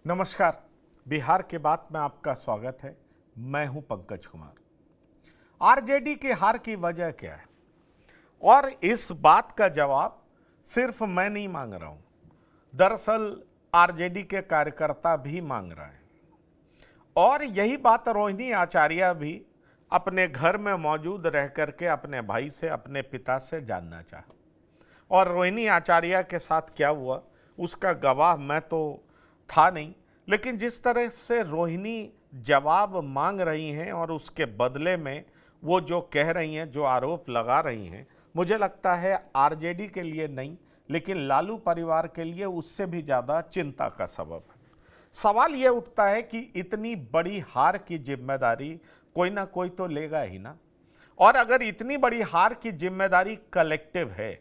नमस्कार। बिहार के बात में आपका स्वागत है। मैं हूं पंकज कुमार। आरजेडी की हार की वजह क्या है, और इस बात का जवाब सिर्फ मैं नहीं मांग रहा हूं, दरअसल आरजेडी के कार्यकर्ता भी मांग रहे हैं। और यही बात रोहिणी आचार्य भी अपने घर में मौजूद रह करके अपने भाई से, अपने पिता से जानना चाहा। और रोहिणी आचार्य के साथ क्या हुआ उसका गवाह मैं तो था नहीं, लेकिन जिस तरह से रोहिणी जवाब मांग रही हैं और उसके बदले में वो जो कह रही हैं, जो आरोप लगा रही हैं, मुझे लगता है आरजेडी के लिए नहीं, लेकिन लालू परिवार के लिए उससे भी ज़्यादा चिंता का सबब है। सवाल ये उठता है कि इतनी बड़ी हार की जिम्मेदारी कोई ना कोई तो लेगा ही ना। और अगर इतनी बड़ी हार की जिम्मेदारी कलेक्टिव है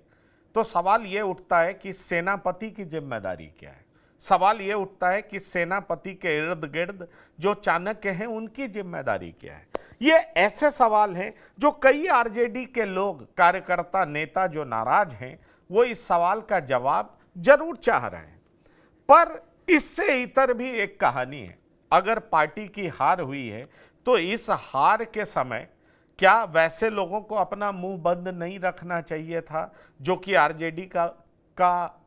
तो सवाल ये उठता है कि सेनापति की जिम्मेदारी क्या है। सवाल ये उठता है कि सेनापति के इर्द गिर्द जो चाणक्य हैं उनकी जिम्मेदारी क्या है। ये ऐसे सवाल हैं जो कई आरजेडी के लोग, कार्यकर्ता, नेता जो नाराज हैं, वो इस सवाल का जवाब जरूर चाह रहे हैं। पर इससे इतर भी एक कहानी है। अगर पार्टी की हार हुई है तो इस हार के समय क्या वैसे लोगों को अपना मुंह बंद नहीं रखना चाहिए था जो कि आरजेडी का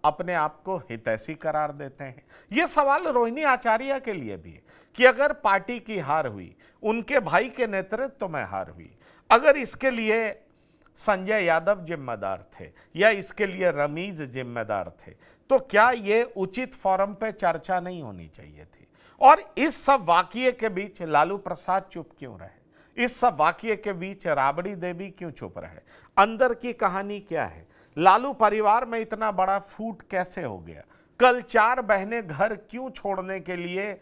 अपने आप को हितैषी करार देते हैं। यह सवाल रोहिणी आचार्य के लिए भी है कि अगर पार्टी की हार हुई, उनके भाई के नेतृत्व में हार हुई, अगर इसके लिए संजय यादव जिम्मेदार थे या इसके लिए रमीज जिम्मेदार थे, तो क्या ये उचित फोरम पे चर्चा नहीं होनी चाहिए थी। और इस सब वाकये के बीच लालू प्रसाद चुप क्यों रहे, इस सब वाकये के बीच राबड़ी देवी क्यों चुप रहे, अंदर की कहानी क्या है, लालू परिवार में इतना बड़ा फूट कैसे हो गया, कल 4 बहनें घर क्यों छोड़ने के लिए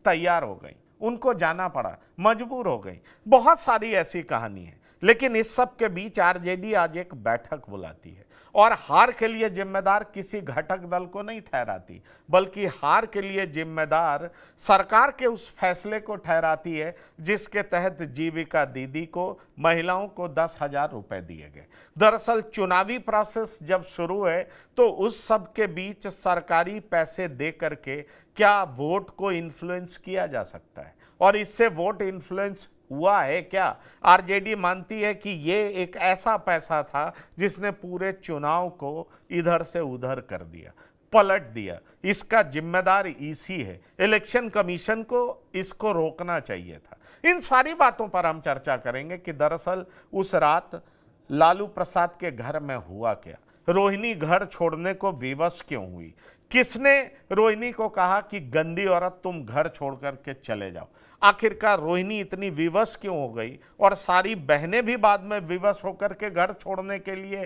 तैयार हो गई, उनको जाना पड़ा, मजबूर हो गई। बहुत सारी ऐसी कहानी है। लेकिन इस सब के बीच आरजेडी आज एक बैठक बुलाती है और हार के लिए जिम्मेदार किसी घटक दल को नहीं ठहराती, बल्कि हार के लिए जिम्मेदार सरकार के उस फैसले को ठहराती है जिसके तहत जीविका दीदी को, महिलाओं को 10,000 रुपए दिए गए। दरअसल चुनावी प्रोसेस जब शुरू है तो उस सब के बीच सरकारी पैसे दे करके क्या वोट को इन्फ्लुएंस किया जा सकता है, और इससे वोट इन्फ्लुएंस हुआ है क्या? आरजेडी मानती है कि ये एक ऐसा पैसा था जिसने पूरे चुनाव को इधर से उधर कर दिया, पलट दिया। इसका जिम्मेदार ईसी है, इलेक्शन कमीशन को इसको रोकना चाहिए था। इन सारी बातों पर हम चर्चा करेंगे कि दरअसल उस रात लालू प्रसाद के घर में हुआ क्या, रोहिणी घर छोड़ने को विवश क्यों हुई, किसने रोहिणी को कहा कि गंदी औरत तुम घर छोड़ करके चले जाओ, आखिरकार रोहिणी इतनी विवश क्यों हो गई, और सारी बहनें भी बाद में विवश होकर के घर छोड़ने के लिए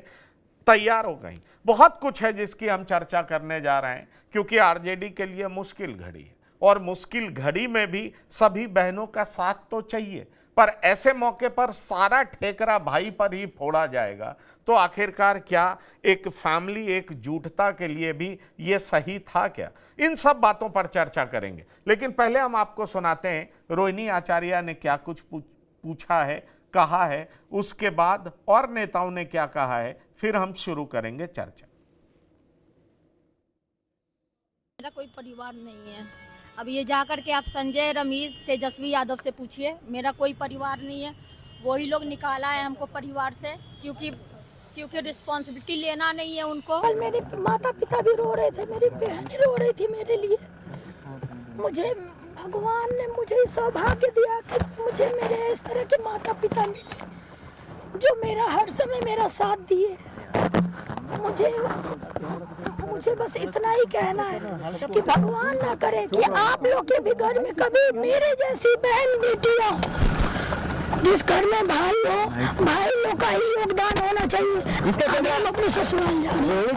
तैयार हो गई। बहुत कुछ है जिसकी हम चर्चा करने जा रहे हैं, क्योंकि आरजेडी के लिए मुश्किल घड़ी है और मुश्किल घड़ी में भी सभी बहनों का साथ तो चाहिए। पर ऐसे मौके पर सारा ठेकरा भाई पर ही फोड़ा जाएगा तो आखिरकार क्या एक फैमिली एकजुटता के लिए भी ये सही था क्या? इन सब बातों पर चर्चा करेंगे, लेकिन पहले हम आपको सुनाते हैं रोहिणी आचार्य ने क्या कुछ पूछा है, कहा है, उसके बाद और नेताओं ने क्या कहा है, फिर हम शुरू करेंगे चर्चा। मेरा कोई परिवार नहीं है। अब ये जाकर के आप संजय, रमीज, तेजस्वी यादव से पूछिए, मेरा कोई परिवार नहीं है। वही लोग निकाला है हमको परिवार से, क्योंकि रिस्पॉन्सिबिलिटी लेना नहीं है उनको। कल मेरे माता पिता भी रो रहे थे, मेरी बहन रो रही थी मेरे लिए। मुझे भगवान ने मुझे सौभाग्य दिया कि मुझे मेरे इस तरह के माता पिता मिले जो मेरा हर समय मेरा साथ दिए। मुझे बस इतना ही कहना है कि भगवान ना करे कि आप लोग के भी घर में कभी मेरे जैसी बहन बेटियां हो, जिस घर में भाई हो, भाई लोग का ही योगदान होना चाहिए। इसके बाद हम अपने ससुराल जा रहे हैं,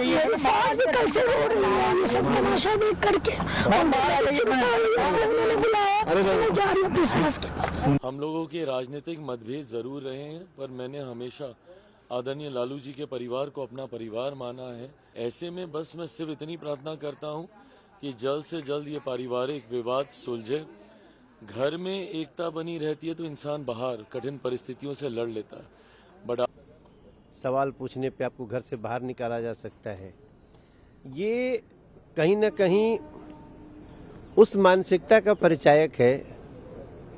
मेरी सास भी कैसे रो रही है ये सब तमाशा देख करके। उन्होंने बुलाया, मैं जा रही हूँ अपनी सास के पास। हम लोगों के राजनीतिक मतभेद जरूर रहे हैं, पर मैंने हमेशा आदरणीय लालू जी के परिवार को अपना परिवार माना है। ऐसे में बस मैं सिर्फ इतनी प्रार्थना करता हूं कि जल्द से जल्द ये पारिवारिक विवाद सुलझे। घर में एकता बनी रहती है तो इंसान बाहर कठिन परिस्थितियों से लड़ लेता है। बट सवाल पूछने पे आपको घर से बाहर निकाला जा सकता है, ये कहीं ना कहीं उस मानसिकता का परिचायक है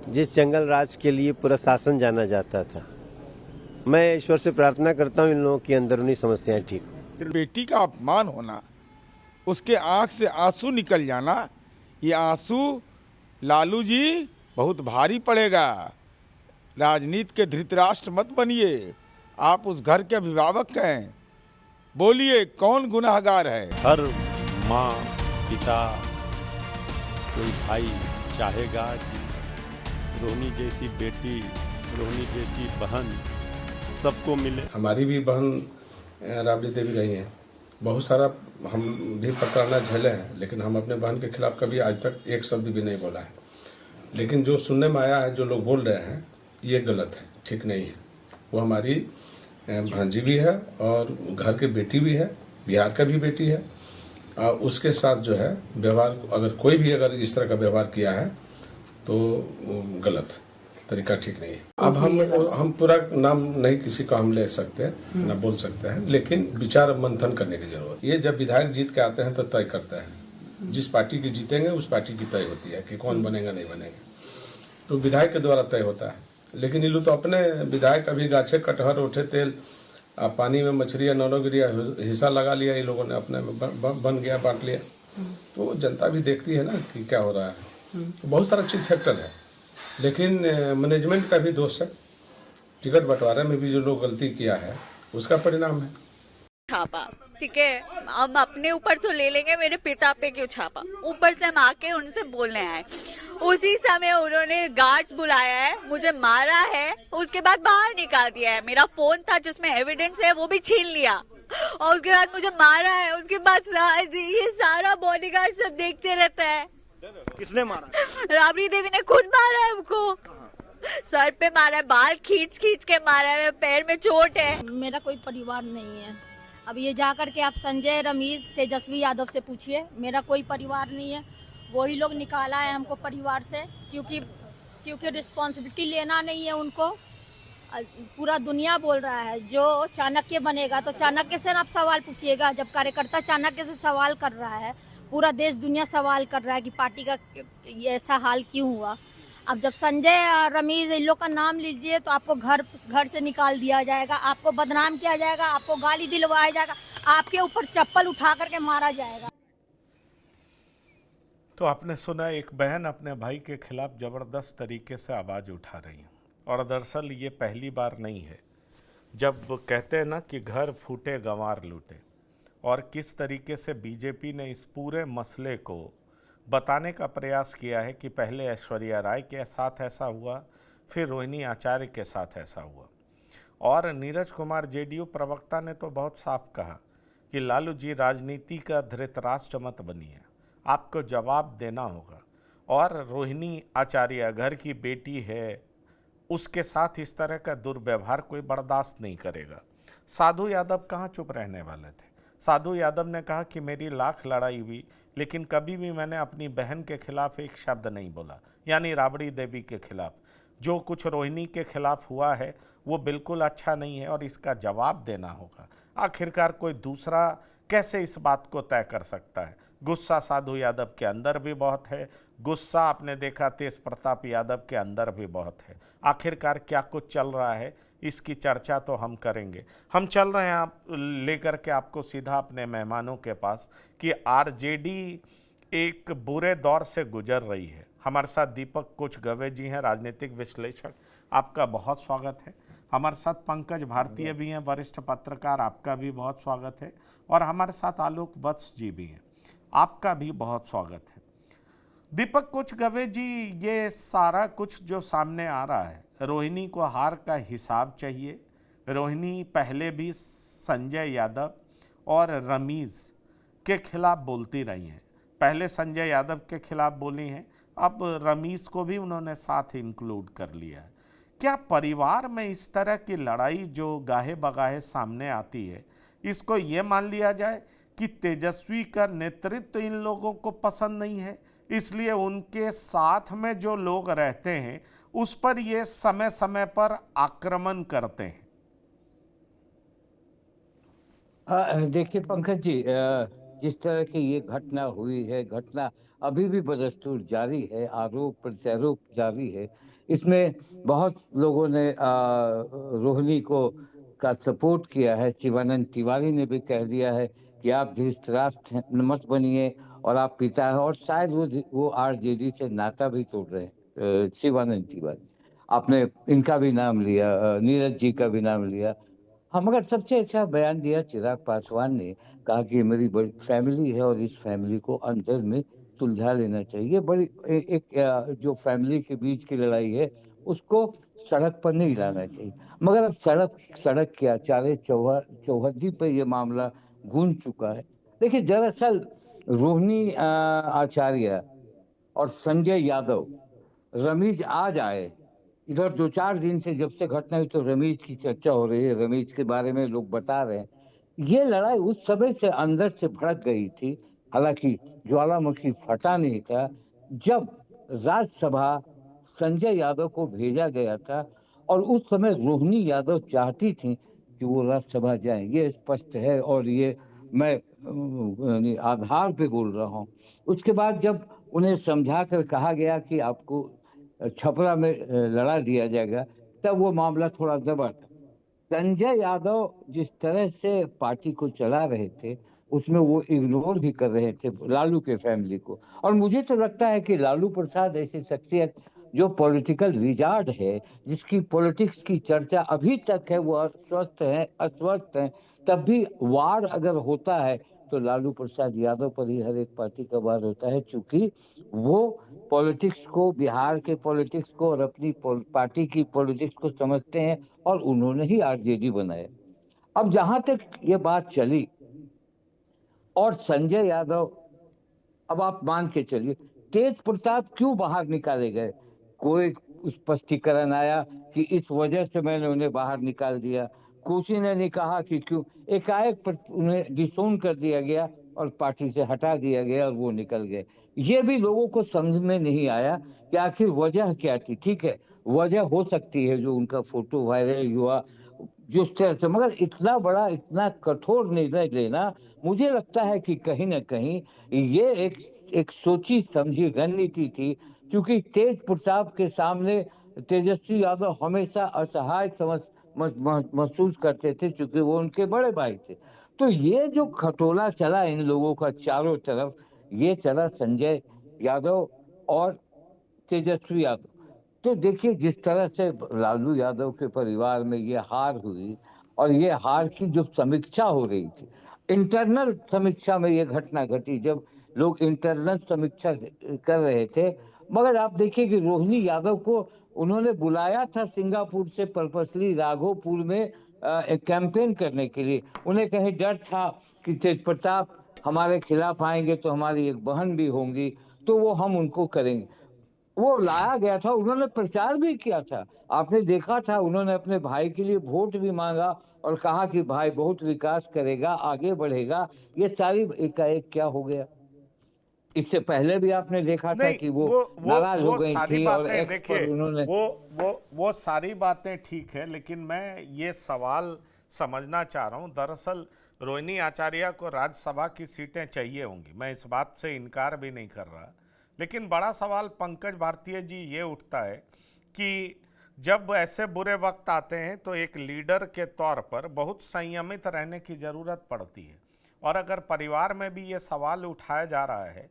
जिस जंगल राज के लिए पूरा शासन जाना जाता था। मैं ईश्वर से प्रार्थना करता हूँ इन लोगों की अंदरूनी समस्याएं ठीक हो। बेटी का अपमान होना, उसके आंख से आंसू निकल जाना, ये आंसू लालू जी बहुत भारी पड़ेगा। राजनीति के धृतराष्ट्र मत बनिए, आप उस घर के अभिभावक हैं। बोलिए कौन गुनाहगार है? हर माँ पिता कोई भाई चाहेगा कि रोहिणी जैसी बेटी, रोहिणी जैसी बहन सबको मिले। हमारी भी बहन राबड़ी देवी रही हैं, बहुत सारा हम भी प्रताड़ना झेले हैं, लेकिन हम अपने बहन के खिलाफ कभी आज तक एक शब्द भी नहीं बोला है। लेकिन जो सुनने में आया है, जो लोग बोल रहे हैं, ये गलत है, ठीक नहीं है। वो हमारी भांजी भी है और घर की बेटी भी है, बिहार का भी बेटी है। उसके साथ जो है व्यवहार, अगर कोई भी अगर इस तरह का व्यवहार किया है तो गलत है, तरीका ठीक नहीं है। अब हम पूरा नाम नहीं किसी का हम ले सकते, ना बोल सकते हैं, लेकिन विचार मंथन करने की जरूरत। ये जब विधायक जीत के आते हैं तो तय करते हैं, जिस पार्टी की जीतेंगे उस पार्टी की तय होती है कि कौन बनेगा नहीं बनेगा, तो विधायक के द्वारा तय होता है। लेकिन ये लोग तो अपने विधायक अभी गाछे कटहर उठे तेल, पानी में मछलियाँ नौनो गिरिया, हिस्सा लगा लिया, ये लोगों ने अपने में बन गया, बांट लिया। तो जनता भी देखती है ना कि क्या हो रहा है। तो बहुत सारा चीज फैक्टर है, लेकिन मैनेजमेंट का भी दोष है। टिकट बंटवारे में भी जो लोग गलती किया है उसका परिणाम है। छापा, ठीक है, हम अपने ऊपर तो ले लेंगे, मेरे पिता पे क्यों छापा? ऊपर से हम आके उनसे बोलने आए, उसी समय उन्होंने गार्ड्स बुलाया है, मुझे मारा है, उसके बाद बाहर निकाल दिया है। मेरा फोन था जिसमें एविडेंस है वो भी छीन लिया, और उसके बाद मुझे मारा है। उसके बाद ये सारा बॉडीगार्ड सब देखते रहता है। किसने मारा? राबड़ी देवी ने खुद मारा है हमको, सर पे मारा है, बाल खींच खींच के मारा है, पैर में चोट है। मेरा कोई परिवार नहीं है। अब ये जा करके आप संजय, रमीज, तेजस्वी यादव से पूछिए, मेरा कोई परिवार नहीं है। वही लोग निकाला है हमको परिवार से, क्योंकि रिस्पॉन्सिबिलिटी लेना नहीं है उनको। पूरा दुनिया बोल रहा है जो चाणक्य बनेगा, तो चाणक्य से आप सवाल पूछिएगा। जब कार्यकर्ता चाणक्य से सवाल कर रहा है, पूरा देश दुनिया सवाल कर रहा है कि पार्टी का ऐसा हाल क्यों हुआ। अब जब संजय, रमीज, इन लोग का नाम लीजिए तो आपको घर से निकाल दिया जाएगा, आपको बदनाम किया जाएगा, आपको गाली दिलवाया जाएगा, आपके ऊपर चप्पल उठा करके मारा जाएगा। तो आपने सुना, एक बहन अपने भाई के खिलाफ जबरदस्त तरीके से आवाज़ उठा रही है। और दरअसल ये पहली बार नहीं है जब कहते हैं ना कि घर फूटे गंवार लूटे। और किस तरीके से बीजेपी ने इस पूरे मसले को बताने का प्रयास किया है कि पहले ऐश्वर्या राय के साथ ऐसा हुआ, फिर रोहिणी आचार्य के साथ ऐसा हुआ। और नीरज कुमार जेडीयू प्रवक्ता ने तो बहुत साफ कहा कि लालू जी राजनीति का धृतराष्ट्र मत बनिए, आपको जवाब देना होगा। और रोहिणी आचार्य घर की बेटी है, उसके साथ इस तरह का दुर्व्यवहार कोई बर्दाश्त नहीं करेगा। साधु यादव कहाँ चुप रहने वाले थे। साधु यादव ने कहा कि मेरी लाख लड़ाई हुई, लेकिन कभी भी मैंने अपनी बहन के खिलाफ एक शब्द नहीं बोला, यानी राबड़ी देवी के खिलाफ। जो कुछ रोहिणी के खिलाफ हुआ है वो बिल्कुल अच्छा नहीं है और इसका जवाब देना होगा। आखिरकार कोई दूसरा कैसे इस बात को तय कर सकता है। गुस्सा साधु यादव के अंदर भी बहुत है, गुस्सा आपने देखा तेज प्रताप यादव के अंदर भी बहुत है। आखिरकार क्या कुछ चल रहा है, इसकी चर्चा तो हम करेंगे। हम चल रहे हैं आप लेकर के आपको सीधा अपने मेहमानों के पास कि आरजेडी एक बुरे दौर से गुजर रही है। हमारे साथ दीपक कुछ गवे जी हैं, राजनीतिक विश्लेषक, आपका बहुत स्वागत है। हमारे साथ पंकज भारतीय भी हैं, वरिष्ठ पत्रकार, आपका भी बहुत स्वागत है। और हमारे साथ आलोक वत्स जी भी हैं, आपका भी बहुत स्वागत है। दीपक कुछ गवे जी, ये सारा कुछ जो सामने आ रहा है, रोहिणी को हार का हिसाब चाहिए। रोहिणी पहले भी संजय यादव और रमीज के खिलाफ बोलती रही हैं। पहले संजय यादव के खिलाफ बोली हैं, अब रमीज को भी उन्होंने साथ इंक्लूड कर लिया है। क्या परिवार में इस तरह की लड़ाई जो गाहे बगाहे सामने आती है, इसको ये मान लिया जाए कि तेजस्वी का नेतृत्व इन लोगों को पसंद नहीं है, इसलिए उनके साथ में जो लोग रहते हैं उस पर ये समय समय पर आक्रमण करते हैं? देखिए पंकज जी, जिस तरह की ये घटना हुई है, घटना अभी भी बदस्तूर जारी है, आरोप प्रत्यारोप जारी है। इसमें बहुत लोगों ने रोहिणी को का सपोर्ट किया है। शिवानंद तिवारी ने भी कह दिया है कि आप धृतराष्ट्र मत बनिए और आप पिता है, और शायद वो आरजेडी से नाता भी तोड़ रहे हैं। शिवानंद तिवारी, आपने इनका भी नाम लिया, नीरज जी का भी नाम लिया। हाँ, मगर सबसे अच्छा बयान दिया चिराग पासवान ने। कहा कि मेरी बड़ी फैमिली है और इस फैमिली को अंदर में सुलझा लेना चाहिए। बड़ी एक जो फैमिली के बीच की लड़ाई है उसको सड़क पर नहीं लाना चाहिए। मगर अब सड़क सड़क क्या, चारे चौहद्दी पे ये मामला गूंज चुका है। देखिए, दरअसल रोहिणी आचार्य और संजय यादव, रमीज आज आए इधर। 2-4 दिन से जब से घटना हुई तो रमीज की चर्चा हो रही है, रमीज के बारे में लोग बता रहे हैं। ये लड़ाई उस समय से अंदर से भड़क गई थी, हालांकि ज्वालामुखी फटा नहीं था, जब राज्यसभा संजय यादव को भेजा गया था। और उस समय रोहिणी यादव चाहती थी कि वो राज्यसभा जाएं, ये स्पष्ट है, और ये मैं आधार पे बोल रहा हूँ। उसके बाद जब उन्हें समझा कर कहा गया कि आपको छपरा में लड़ा दिया जाएगा, तब वो मामला थोड़ा दबा था। संजय यादव जिस तरह से पार्टी को चला रहे थे, उसमें वो इग्नोर भी कर रहे थे लालू के फैमिली को। और मुझे तो लगता है कि लालू प्रसाद ऐसी शख्सियत जो पॉलिटिकल विजार्ड है, जिसकी पॉलिटिक्स की चर्चा अभी तक है, वो अस्वस्थ है, तब भी वार अगर होता है तो लालू प्रसाद यादव पर ही हर एक पार्टी का वार होता है, क्योंकि वो पॉलिटिक्स को, बिहार के पॉलिटिक्स को और अपनी पार्टी की पॉलिटिक्स को समझते हैं, और उन्होंने ही आरजेडी बनाया। अब जहां तक ये बात चली, और संजय यादव, अब आप मान के चलिए तेज प्रताप क्यों बाहर निकाले गए, कोई स्पष्टीकरण आया कि इस वजह से मैंने उन्हें बाहर निकाल दिया। किसी ने नहीं कहा कि क्यों एकाएक उन्हें डिसोन कर दिया गया और पार्टी से हटा दिया गया और वो निकल गए। ये भी लोगों को समझ में नहीं आया कि आखिर वजह क्या थी। ठीक है, वजह हो सकती है जो उनका फोटो वायरल हुआ जिस तरह से, मगर इतना बड़ा, इतना कठोर निर्णय लेना, मुझे लगता है कि कहीं ना कहीं ये एक सोची समझी रणनीति थी। क्योंकि तेज प्रताप के सामने तेजस्वी यादव हमेशा असहाय महसूस करते थे, क्योंकि वो उनके बड़े भाई थे। तो ये जो खटोला चला इन लोगों का चारों तरफ, ये चला संजय यादव और तेजस्वी यादव। तो देखिए, जिस तरह से लालू यादव के परिवार में ये हार हुई, और ये हार की जो समीक्षा हो रही थी, इंटरनल समीक्षा में ये घटना घटी, जब लोग इंटरनल समीक्षा कर रहे थे। मगर आप देखिए कि रोहिणी यादव को उन्होंने बुलाया था सिंगापुर से पर्पसली राघोपुर में एक कैंपेन करने के लिए। उन्हें कहीं डर था कि तेज प्रताप हमारे खिलाफ आएंगे तो हमारी एक बहन भी होंगी, तो वो हम उनको करेंगे। वो लाया गया था, उन्होंने प्रचार भी किया था, आपने देखा था। उन्होंने अपने भाई के लिए वोट भी मांगा और कहा कि भाई बहुत विकास करेगा, आगे बढ़ेगा। ये सारी एकाएक क्या हो गया? इससे पहले भी आपने देखा था नहीं, कि वो नाराज हो गई सारी थी और बातें एक्स देखिए, पर उन्होंने वो सारी बातें ठीक है, लेकिन मैं ये सवाल समझना चाह रहा हूं। दरअसल रोहिणी आचार्य को राज्यसभा की सीटें चाहिए होंगी, मैं इस बात से इनकार भी नहीं कर रहा। लेकिन बड़ा सवाल पंकज भारतीय जी ये उठता है कि जब ऐसे बुरे वक्त आते हैं तो एक लीडर के तौर पर बहुत संयमित रहने की ज़रूरत पड़ती है। और अगर परिवार में भी ये सवाल उठाया जा रहा है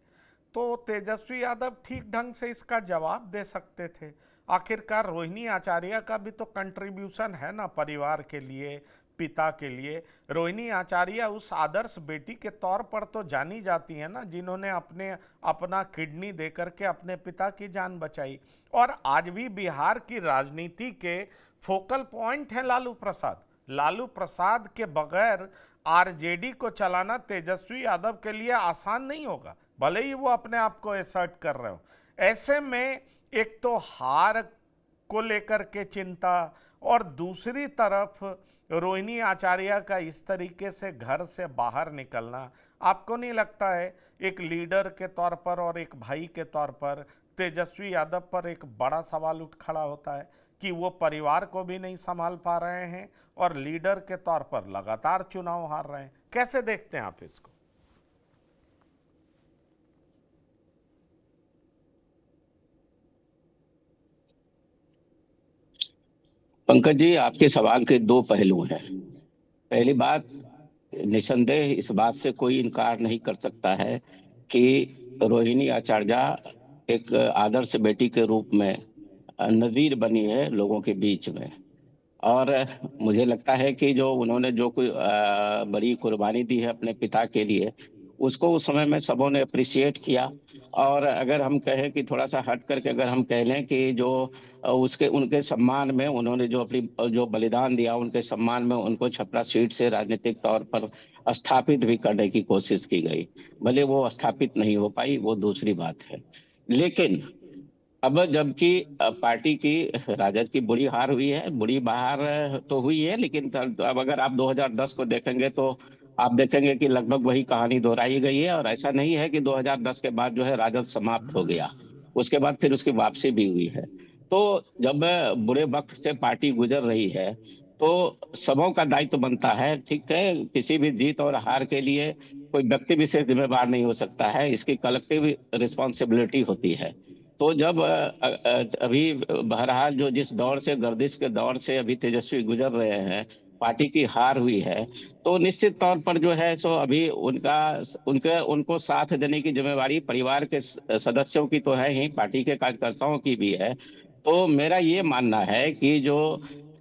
तो तेजस्वी यादव ठीक ढंग से इसका जवाब दे सकते थे। आखिरकार रोहिणी आचार्य का भी तो कंट्रीब्यूशन है ना परिवार के लिए, पिता के लिए। रोहिणी आचार्य उस आदर्श बेटी के तौर पर तो जानी जाती है ना, जिन्होंने अपना किडनी दे करके अपने पिता की जान बचाई। और आज भी बिहार की राजनीति के फोकल पॉइंट हैं लालू प्रसाद। लालू प्रसाद के बगैर आरजेडी को चलाना तेजस्वी यादव के लिए आसान नहीं होगा, भले ही वो अपने आप को एसर्ट कर रहे हो। ऐसे में एक तो हार को लेकर के चिंता, और दूसरी तरफ रोहिणी आचार्य का इस तरीके से घर से बाहर निकलना, आपको नहीं लगता है एक लीडर के तौर पर और एक भाई के तौर पर तेजस्वी यादव पर एक बड़ा सवाल उठ खड़ा होता है कि वो परिवार को भी नहीं संभाल पा रहे हैं और लीडर के तौर पर लगातार चुनाव हार रहे हैं? कैसे देखते हैं आप इसको? पंकज जी, आपके सवाल के दो पहलू हैं। पहली बात, निसंदेह इस बात से कोई इनकार नहीं कर सकता है कि रोहिणी आचार्य एक आदर्श बेटी के रूप में नजीर बनी है लोगों के बीच में। और मुझे लगता है कि जो उन्होंने जो कोई बड़ी कुर्बानी दी है अपने पिता के लिए, उसको उस समय में सबों ने अप्रिशिएट किया। और अगर हम कहें कि थोड़ा सा हट करके अगर हम कह लें कि जो उसके उनके सम्मान में उन्होंने जो अपनी जो बलिदान दिया, उनके सम्मान में उनको छपरा सीट से राजनीतिक तौर पर स्थापित भी करने की कोशिश की गई। भले वो स्थापित नहीं हो पाई, वो दूसरी बात है। लेकिन अब जबकि पार्टी की, राजद की बुरी हार हुई है, बुरी हार तो हुई है, लेकिन अब अगर आप 2010 को देखेंगे तो आप देखेंगे कि लगभग वही कहानी दोहराई गई है। और ऐसा नहीं है कि 2010 के बाद जो है राजद समाप्त हो गया, उसके बाद फिर उसकी वापसी भी हुई है। तो जब बुरे वक्त से पार्टी गुजर रही है तो सबों का दायित्व बनता है। ठीक है, किसी भी जीत और हार के लिए कोई व्यक्ति विशेष जिम्मेवार नहीं हो सकता है, इसकी कलेक्टिव रिस्पॉन्सिबिलिटी होती है। तो जब अभी बहरहाल जो जिस दौर से, गर्दिश के दौर से अभी तेजस्वी गुजर रहे हैं, पार्टी की हार हुई है, तो निश्चित तौर पर जो है सो अभी उनको साथ देने की जिम्मेवारी परिवार के सदस्यों की तो है ही, पार्टी के कार्यकर्ताओं की भी है। तो मेरा ये मानना है कि जो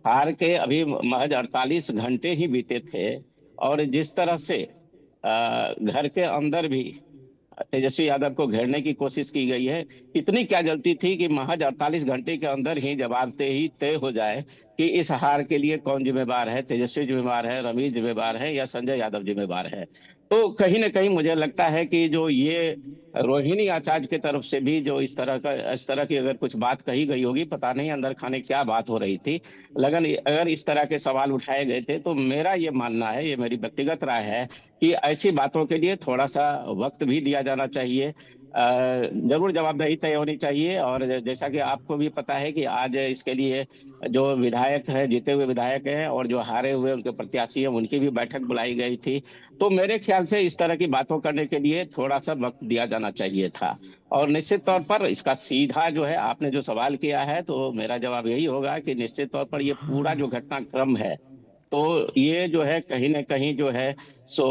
हार के अभी महज 48 घंटे ही बीते थे, और जिस तरह से घर के अंदर भी तेजस्वी यादव को घेरने की कोशिश की गई है, इतनी क्या जल्दी थी कि महज 48 घंटे के अंदर ही जवाबदेही तय हो जाए कि इस हार के लिए कौन जिम्मेवार है, तेजस्वी जिम्मेवार है, रमेश जिम्मेवार है या संजय यादव जिम्मेवार है। तो कहीं ना कहीं मुझे लगता है कि जो ये रोहिणी आचार्य की तरफ से भी जो इस तरह की अगर कुछ बात कही गई होगी, पता नहीं अंदर खाने क्या बात हो रही थी, लेकिन अगर इस तरह के सवाल उठाए गए थे, तो मेरा ये मानना है, ये मेरी व्यक्तिगत राय है कि ऐसी बातों के लिए थोड़ा सा वक्त भी दिया जाना चाहिए। जरूर जवाबदेही तय होनी चाहिए। और जैसा कि आपको भी पता है कि आज इसके लिए जो विधायक हैं, जीते हुए विधायक हैं, और जो हारे हुए उनके प्रत्याशी हैं, उनकी भी बैठक बुलाई गई थी। तो मेरे ख्याल से इस तरह की बातों करने के लिए थोड़ा सा वक्त दिया जाना चाहिए था। और निश्चित तौर पर इसका सीधा जो है, आपने जो सवाल किया है, तो मेरा जवाब यही होगा कि निश्चित तौर पर ये पूरा जो घटनाक्रम है, तो ये जो है कहीं ना कहीं जो है सो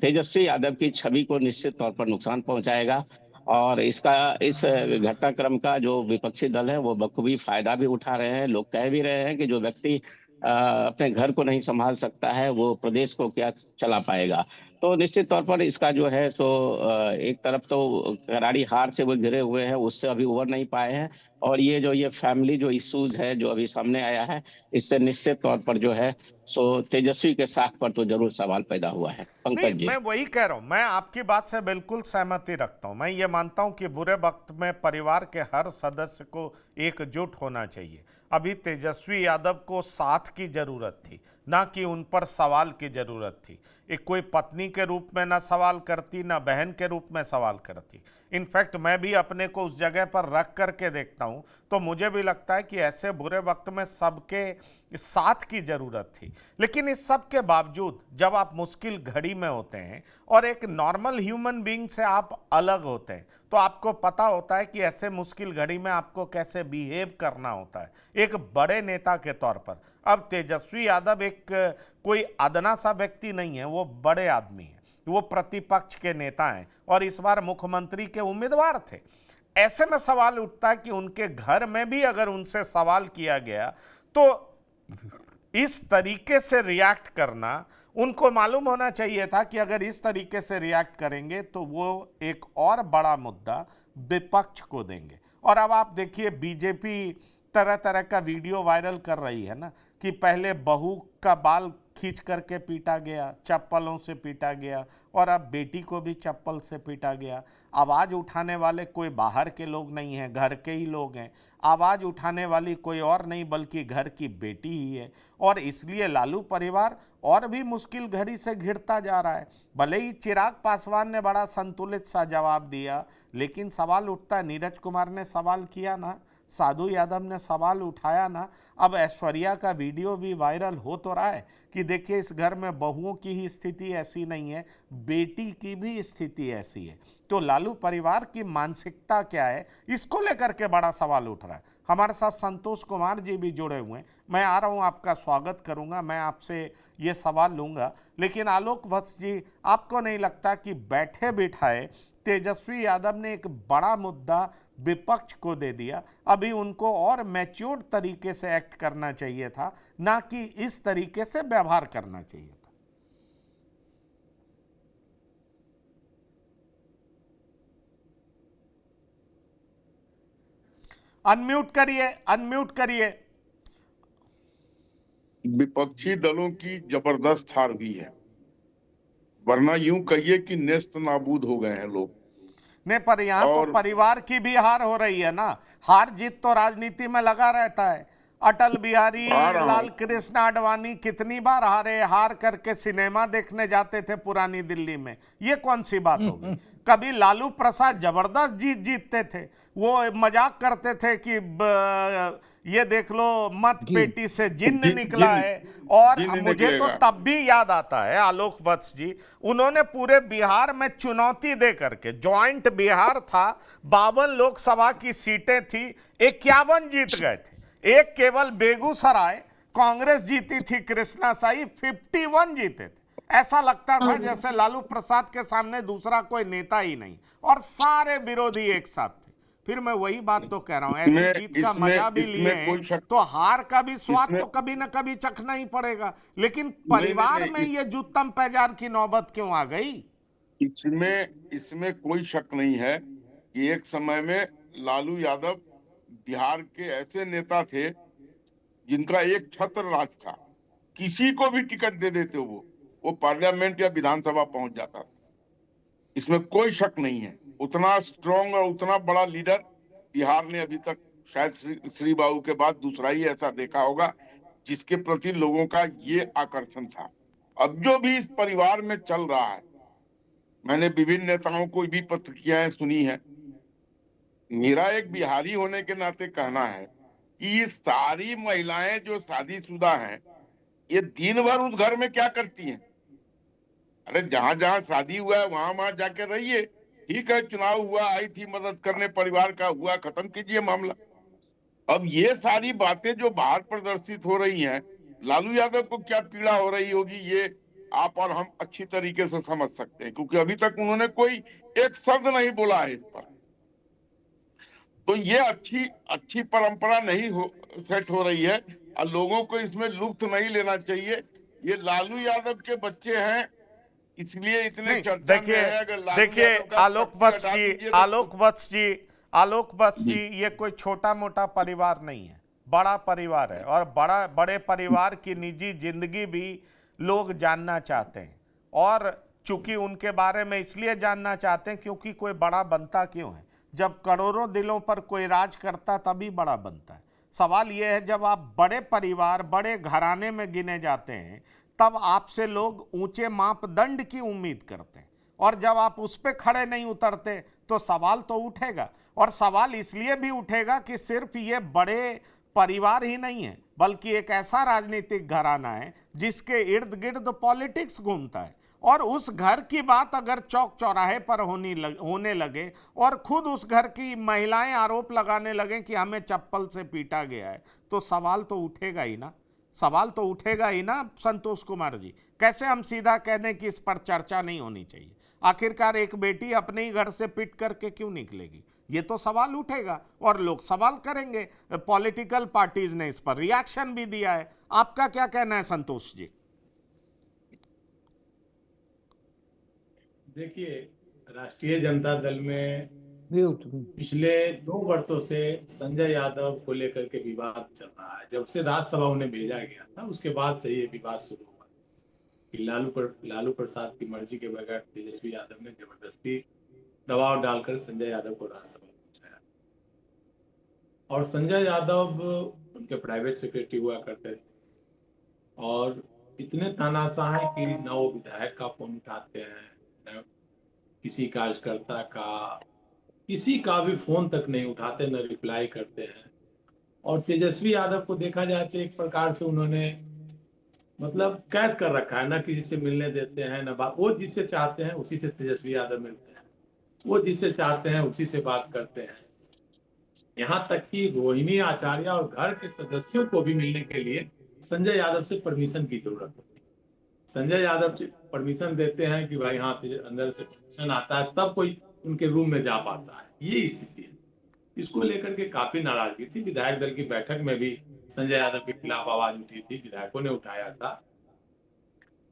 तेजस्वी यादव की छवि को निश्चित तौर पर नुकसान पहुंचाएगा। और इस घटनाक्रम का जो विपक्षी दल है वो बखूबी फायदा भी उठा रहे हैं। लोग कह भी रहे हैं कि जो व्यक्ति अपने घर को नहीं संभाल सकता है, वो प्रदेश को क्या चला पाएगा। तो निश्चित तौर पर इसका जो है सो एक तरफ तो करारी हार से वो घिरे हुए हैं, उससे अभी उबर नहीं पाए हैं। और ये फैमिली जो इश्यूज है जो अभी सामने आया है, इससे निश्चित तौर पर जो है सो तेजस्वी के साख पर तो जरूर सवाल पैदा हुआ है। पंकज जी, मैं वही कह रहा हूं, मैं आपकी बात से बिल्कुल सहमति रखता हूं। मैं ये मानता हूं कि बुरे वक्त में परिवार के हर सदस्य को एकजुट होना चाहिए। अभी तेजस्वी यादव को साथ की जरूरत थी, ना कि उन पर सवाल की जरूरत थी। एक कोई पत्नी के रूप में ना सवाल करती, ना बहन के रूप में सवाल करती। इनफैक्ट मैं भी अपने को उस जगह पर रख करके देखता हूं, तो मुझे भी लगता है कि ऐसे बुरे वक्त में सबके साथ की जरूरत थी। लेकिन इस सब के बावजूद जब आप मुश्किल घड़ी में होते हैं और एक नॉर्मल ह्यूमन बीइंग से आप अलग होते हैं, तो आपको पता होता है कि ऐसे मुश्किल घड़ी में आपको कैसे बिहेव करना होता है एक बड़े नेता के तौर पर। अब तेजस्वी यादव एक कोई अदना सा व्यक्ति नहीं है, वो बड़े आदमी हैं, वो प्रतिपक्ष के नेता हैं और इस बार मुख्यमंत्री के उम्मीदवार थे। ऐसे में सवाल उठता है कि उनके घर में भी अगर उनसे सवाल किया गया तो इस तरीके से रिएक्ट करना, उनको मालूम होना चाहिए था कि अगर इस तरीके से रिएक्ट करेंगे तो वो एक और बड़ा मुद्दा विपक्ष को देंगे। और अब आप देखिए, बीजेपी तरह तरह का वीडियो वायरल कर रही है ना, कि पहले बहू का बाल खींच करके पीटा गया, चप्पलों से पीटा गया, और अब बेटी को भी चप्पल से पीटा गया। आवाज़ उठाने वाले कोई बाहर के लोग नहीं हैं, घर के ही लोग हैं। आवाज़ उठाने वाली कोई और नहीं बल्कि घर की बेटी ही है। और इसलिए लालू परिवार और भी मुश्किल घड़ी से घिरता जा रहा है। भले ही चिराग पासवान ने बड़ा संतुलित सा जवाब दिया, लेकिन सवाल उठता है। नीरज कुमार ने सवाल किया ना, साधु यादव ने सवाल उठाया ना, अब ऐश्वर्या का वीडियो भी वायरल हो तो रहा है कि देखिए इस घर में बहुओं की ही स्थिति ऐसी नहीं है, बेटी की भी स्थिति ऐसी है। तो लालू परिवार की मानसिकता क्या है, इसको लेकर के बड़ा सवाल उठ रहा है। हमारे साथ संतोष कुमार जी भी जुड़े हुए हैं। मैं आ रहा हूं, आपका स्वागत करूंगा, मैं आपसे ये सवाल लूंगा। लेकिन आलोक वत्स जी, आपको नहीं लगता कि बैठे बिठाए तेजस्वी यादव ने एक बड़ा मुद्दा विपक्ष को दे दिया? अभी उनको और मैच्योर्ड तरीके से एक्ट करना चाहिए था, ना कि इस तरीके से व्यवहार करना चाहिए था। अनम्यूट करिए, अनम्यूट करिए। विपक्षी दलों की जबरदस्त हार हुई है, वरना यूं कहिए कि नेस्त नाबूद हो गए हैं लोग। नहीं, पर यहाँ तो परिवार की भी हार हो रही है ना। हार जीत तो राजनीति में लगा रहता है। अटल बिहारी लाल कृष्ण आडवाणी कितनी बार हारे, हार करके सिनेमा देखने जाते थे पुरानी दिल्ली में। ये कौन सी बात होगी? कभी लालू प्रसाद जबरदस्त जीतते थे, वो मजाक करते थे कि ये देख लो मत पेटी से जिन्न निकला है। और मुझे तो तब भी याद आता है आलोक वत्स जी, उन्होंने पूरे बिहार में चुनौती दे करके, ज्वाइंट बिहार था, 52 लोकसभा की सीटें थी, 51 जीत गए थे। एक केवल बेगूसराय कांग्रेस जीती थी, कृष्णा साई 51 जीते थे। ऐसा लगता था जैसे लालू प्रसाद के सामने दूसरा कोई नेता ही नहीं, और सारे विरोधी एक साथ थे। फिर मैं वही बात तो कह रहा हूं, ऐसी जीत का मजा भी लिए तो हार का भी स्वाद तो कभी ना कभी चखना ही पड़ेगा। लेकिन परिवार में ये जुत्तम पैजार की नौबत क्यों आ गई? इसमें कोई शक नहीं है कि एक समय में लालू यादव बिहार के ऐसे नेता थे जिनका एक छत्र राज था, किसी को भी टिकट दे देते वो पार्लियामेंट या विधानसभा पहुंच जाता था। इसमें कोई शक नहीं है। उतना स्ट्रॉन्ग और उतना बड़ा लीडर बिहार ने अभी तक शायद श्री बाबू के बाद दूसरा ही ऐसा देखा होगा, जिसके प्रति लोगों का ये आकर्षण था। अब जो भी इस परिवार में चल रहा है, मैंने विभिन्न नेताओं को भी प्रतिक्रियाएं सुनी है। मेरा एक बिहारी होने के नाते कहना है कि ये सारी महिलाएं जो शादीशुदा हैं, ये दिन भर उस घर में क्या करती हैं? अरे जहां जहां शादी हुआ है वहां जाके रहिए। ठीक है, चुनाव हुआ, आई थी मदद करने, परिवार का हुआ, खत्म कीजिए मामला। अब ये सारी बातें जो बाहर प्रदर्शित हो रही हैं, लालू यादव को क्या पीड़ा हो रही होगी, ये आप और हम अच्छी तरीके से समझ सकते हैं, क्योंकि अभी तक उन्होंने कोई एक शब्द नहीं बोला है इस पर। तो ये अच्छी परंपरा नहीं सेट हो रही है, और लोगों को इसमें लुत्फ नहीं लेना चाहिए। ये लालू यादव के बच्चे हैं, इसलिए इतने चर्चा में है। देखिए आलोक वत्स जी, ये कोई छोटा मोटा परिवार नहीं है, बड़ा परिवार है। और बड़े परिवार की निजी जिंदगी भी लोग जानना चाहते हैं, और चूंकि उनके बारे में इसलिए जानना चाहते हैं क्योंकि कोई बड़ा बनता क्यों है। जब करोड़ों दिलों पर कोई राज करता तभी बड़ा बनता है। सवाल यह है, जब आप बड़े परिवार, बड़े घराने में गिने जाते हैं, तब आपसे लोग ऊंचे मापदंड की उम्मीद करते हैं, और जब आप उस पर खड़े नहीं उतरते तो सवाल तो उठेगा। और सवाल इसलिए भी उठेगा कि सिर्फ ये बड़े परिवार ही नहीं है, बल्कि एक ऐसा राजनीतिक घराना है जिसके इर्द गिर्द पॉलिटिक्स घूमता है। और उस घर की बात अगर चौक चौराहे पर होने लगे, और खुद उस घर की महिलाएं आरोप लगाने लगे कि हमें चप्पल से पीटा गया है, तो सवाल तो उठेगा ही ना, सवाल तो उठेगा ही ना। संतोष कुमार जी, कैसे हम सीधा कह दें कि इस पर चर्चा नहीं होनी चाहिए? आखिरकार एक बेटी अपने ही घर से पिट करके क्यों निकलेगी? ये तो सवाल उठेगा और लोग सवाल करेंगे। पॉलिटिकल पार्टीज ने इस पर रिएक्शन भी दिया है। आपका क्या कहना है संतोष जी? देखिए, राष्ट्रीय जनता दल में पिछले 2 वर्षों से संजय यादव को लेकर के विवाद चल रहा है। जब से राज्यसभा उन्हें भेजा गया था, उसके बाद से ये विवाद शुरू हुआ कि लालू प्रसाद की मर्जी के बगैर तेजस्वी यादव ने जबरदस्ती दबाव डालकर संजय यादव को राज्यसभा पहुंचाया। और संजय यादव उनके प्राइवेट सेक्रेटरी हुआ करते थे, और इतने तानाशाह हैं कि न वो विधायक का फोन उठाते हैं, न किसी कार्यकर्ता का, किसी का भी फोन तक नहीं उठाते, न रिप्लाई करते हैं। और तेजस्वी यादव को देखा जाए तो एक प्रकार से उन्होंने मतलब कैद कर रखा है, ना किसी से मिलने देते हैं ना बात। वो जिससे चाहते हैं उसी से तेजस्वी यादव मिलते हैं, वो जिससे चाहते हैं उसी से बात करते हैं। यहाँ तक कि रोहिणी आचार्य और घर के सदस्यों को भी मिलने के लिए संजय यादव से परमिशन की जरूरत होती है। संजय यादव परमिशन देते हैं कि भाई हाँ अंदर से परमिशन आता है तब कोई उनके रूम में जा पाता है, ये स्थिति है। इसको लेकर के काफी नाराजगी थी। विधायक दल की बैठक में भी संजय यादव के खिलाफ आवाज उठी थी, विधायकों ने उठाया था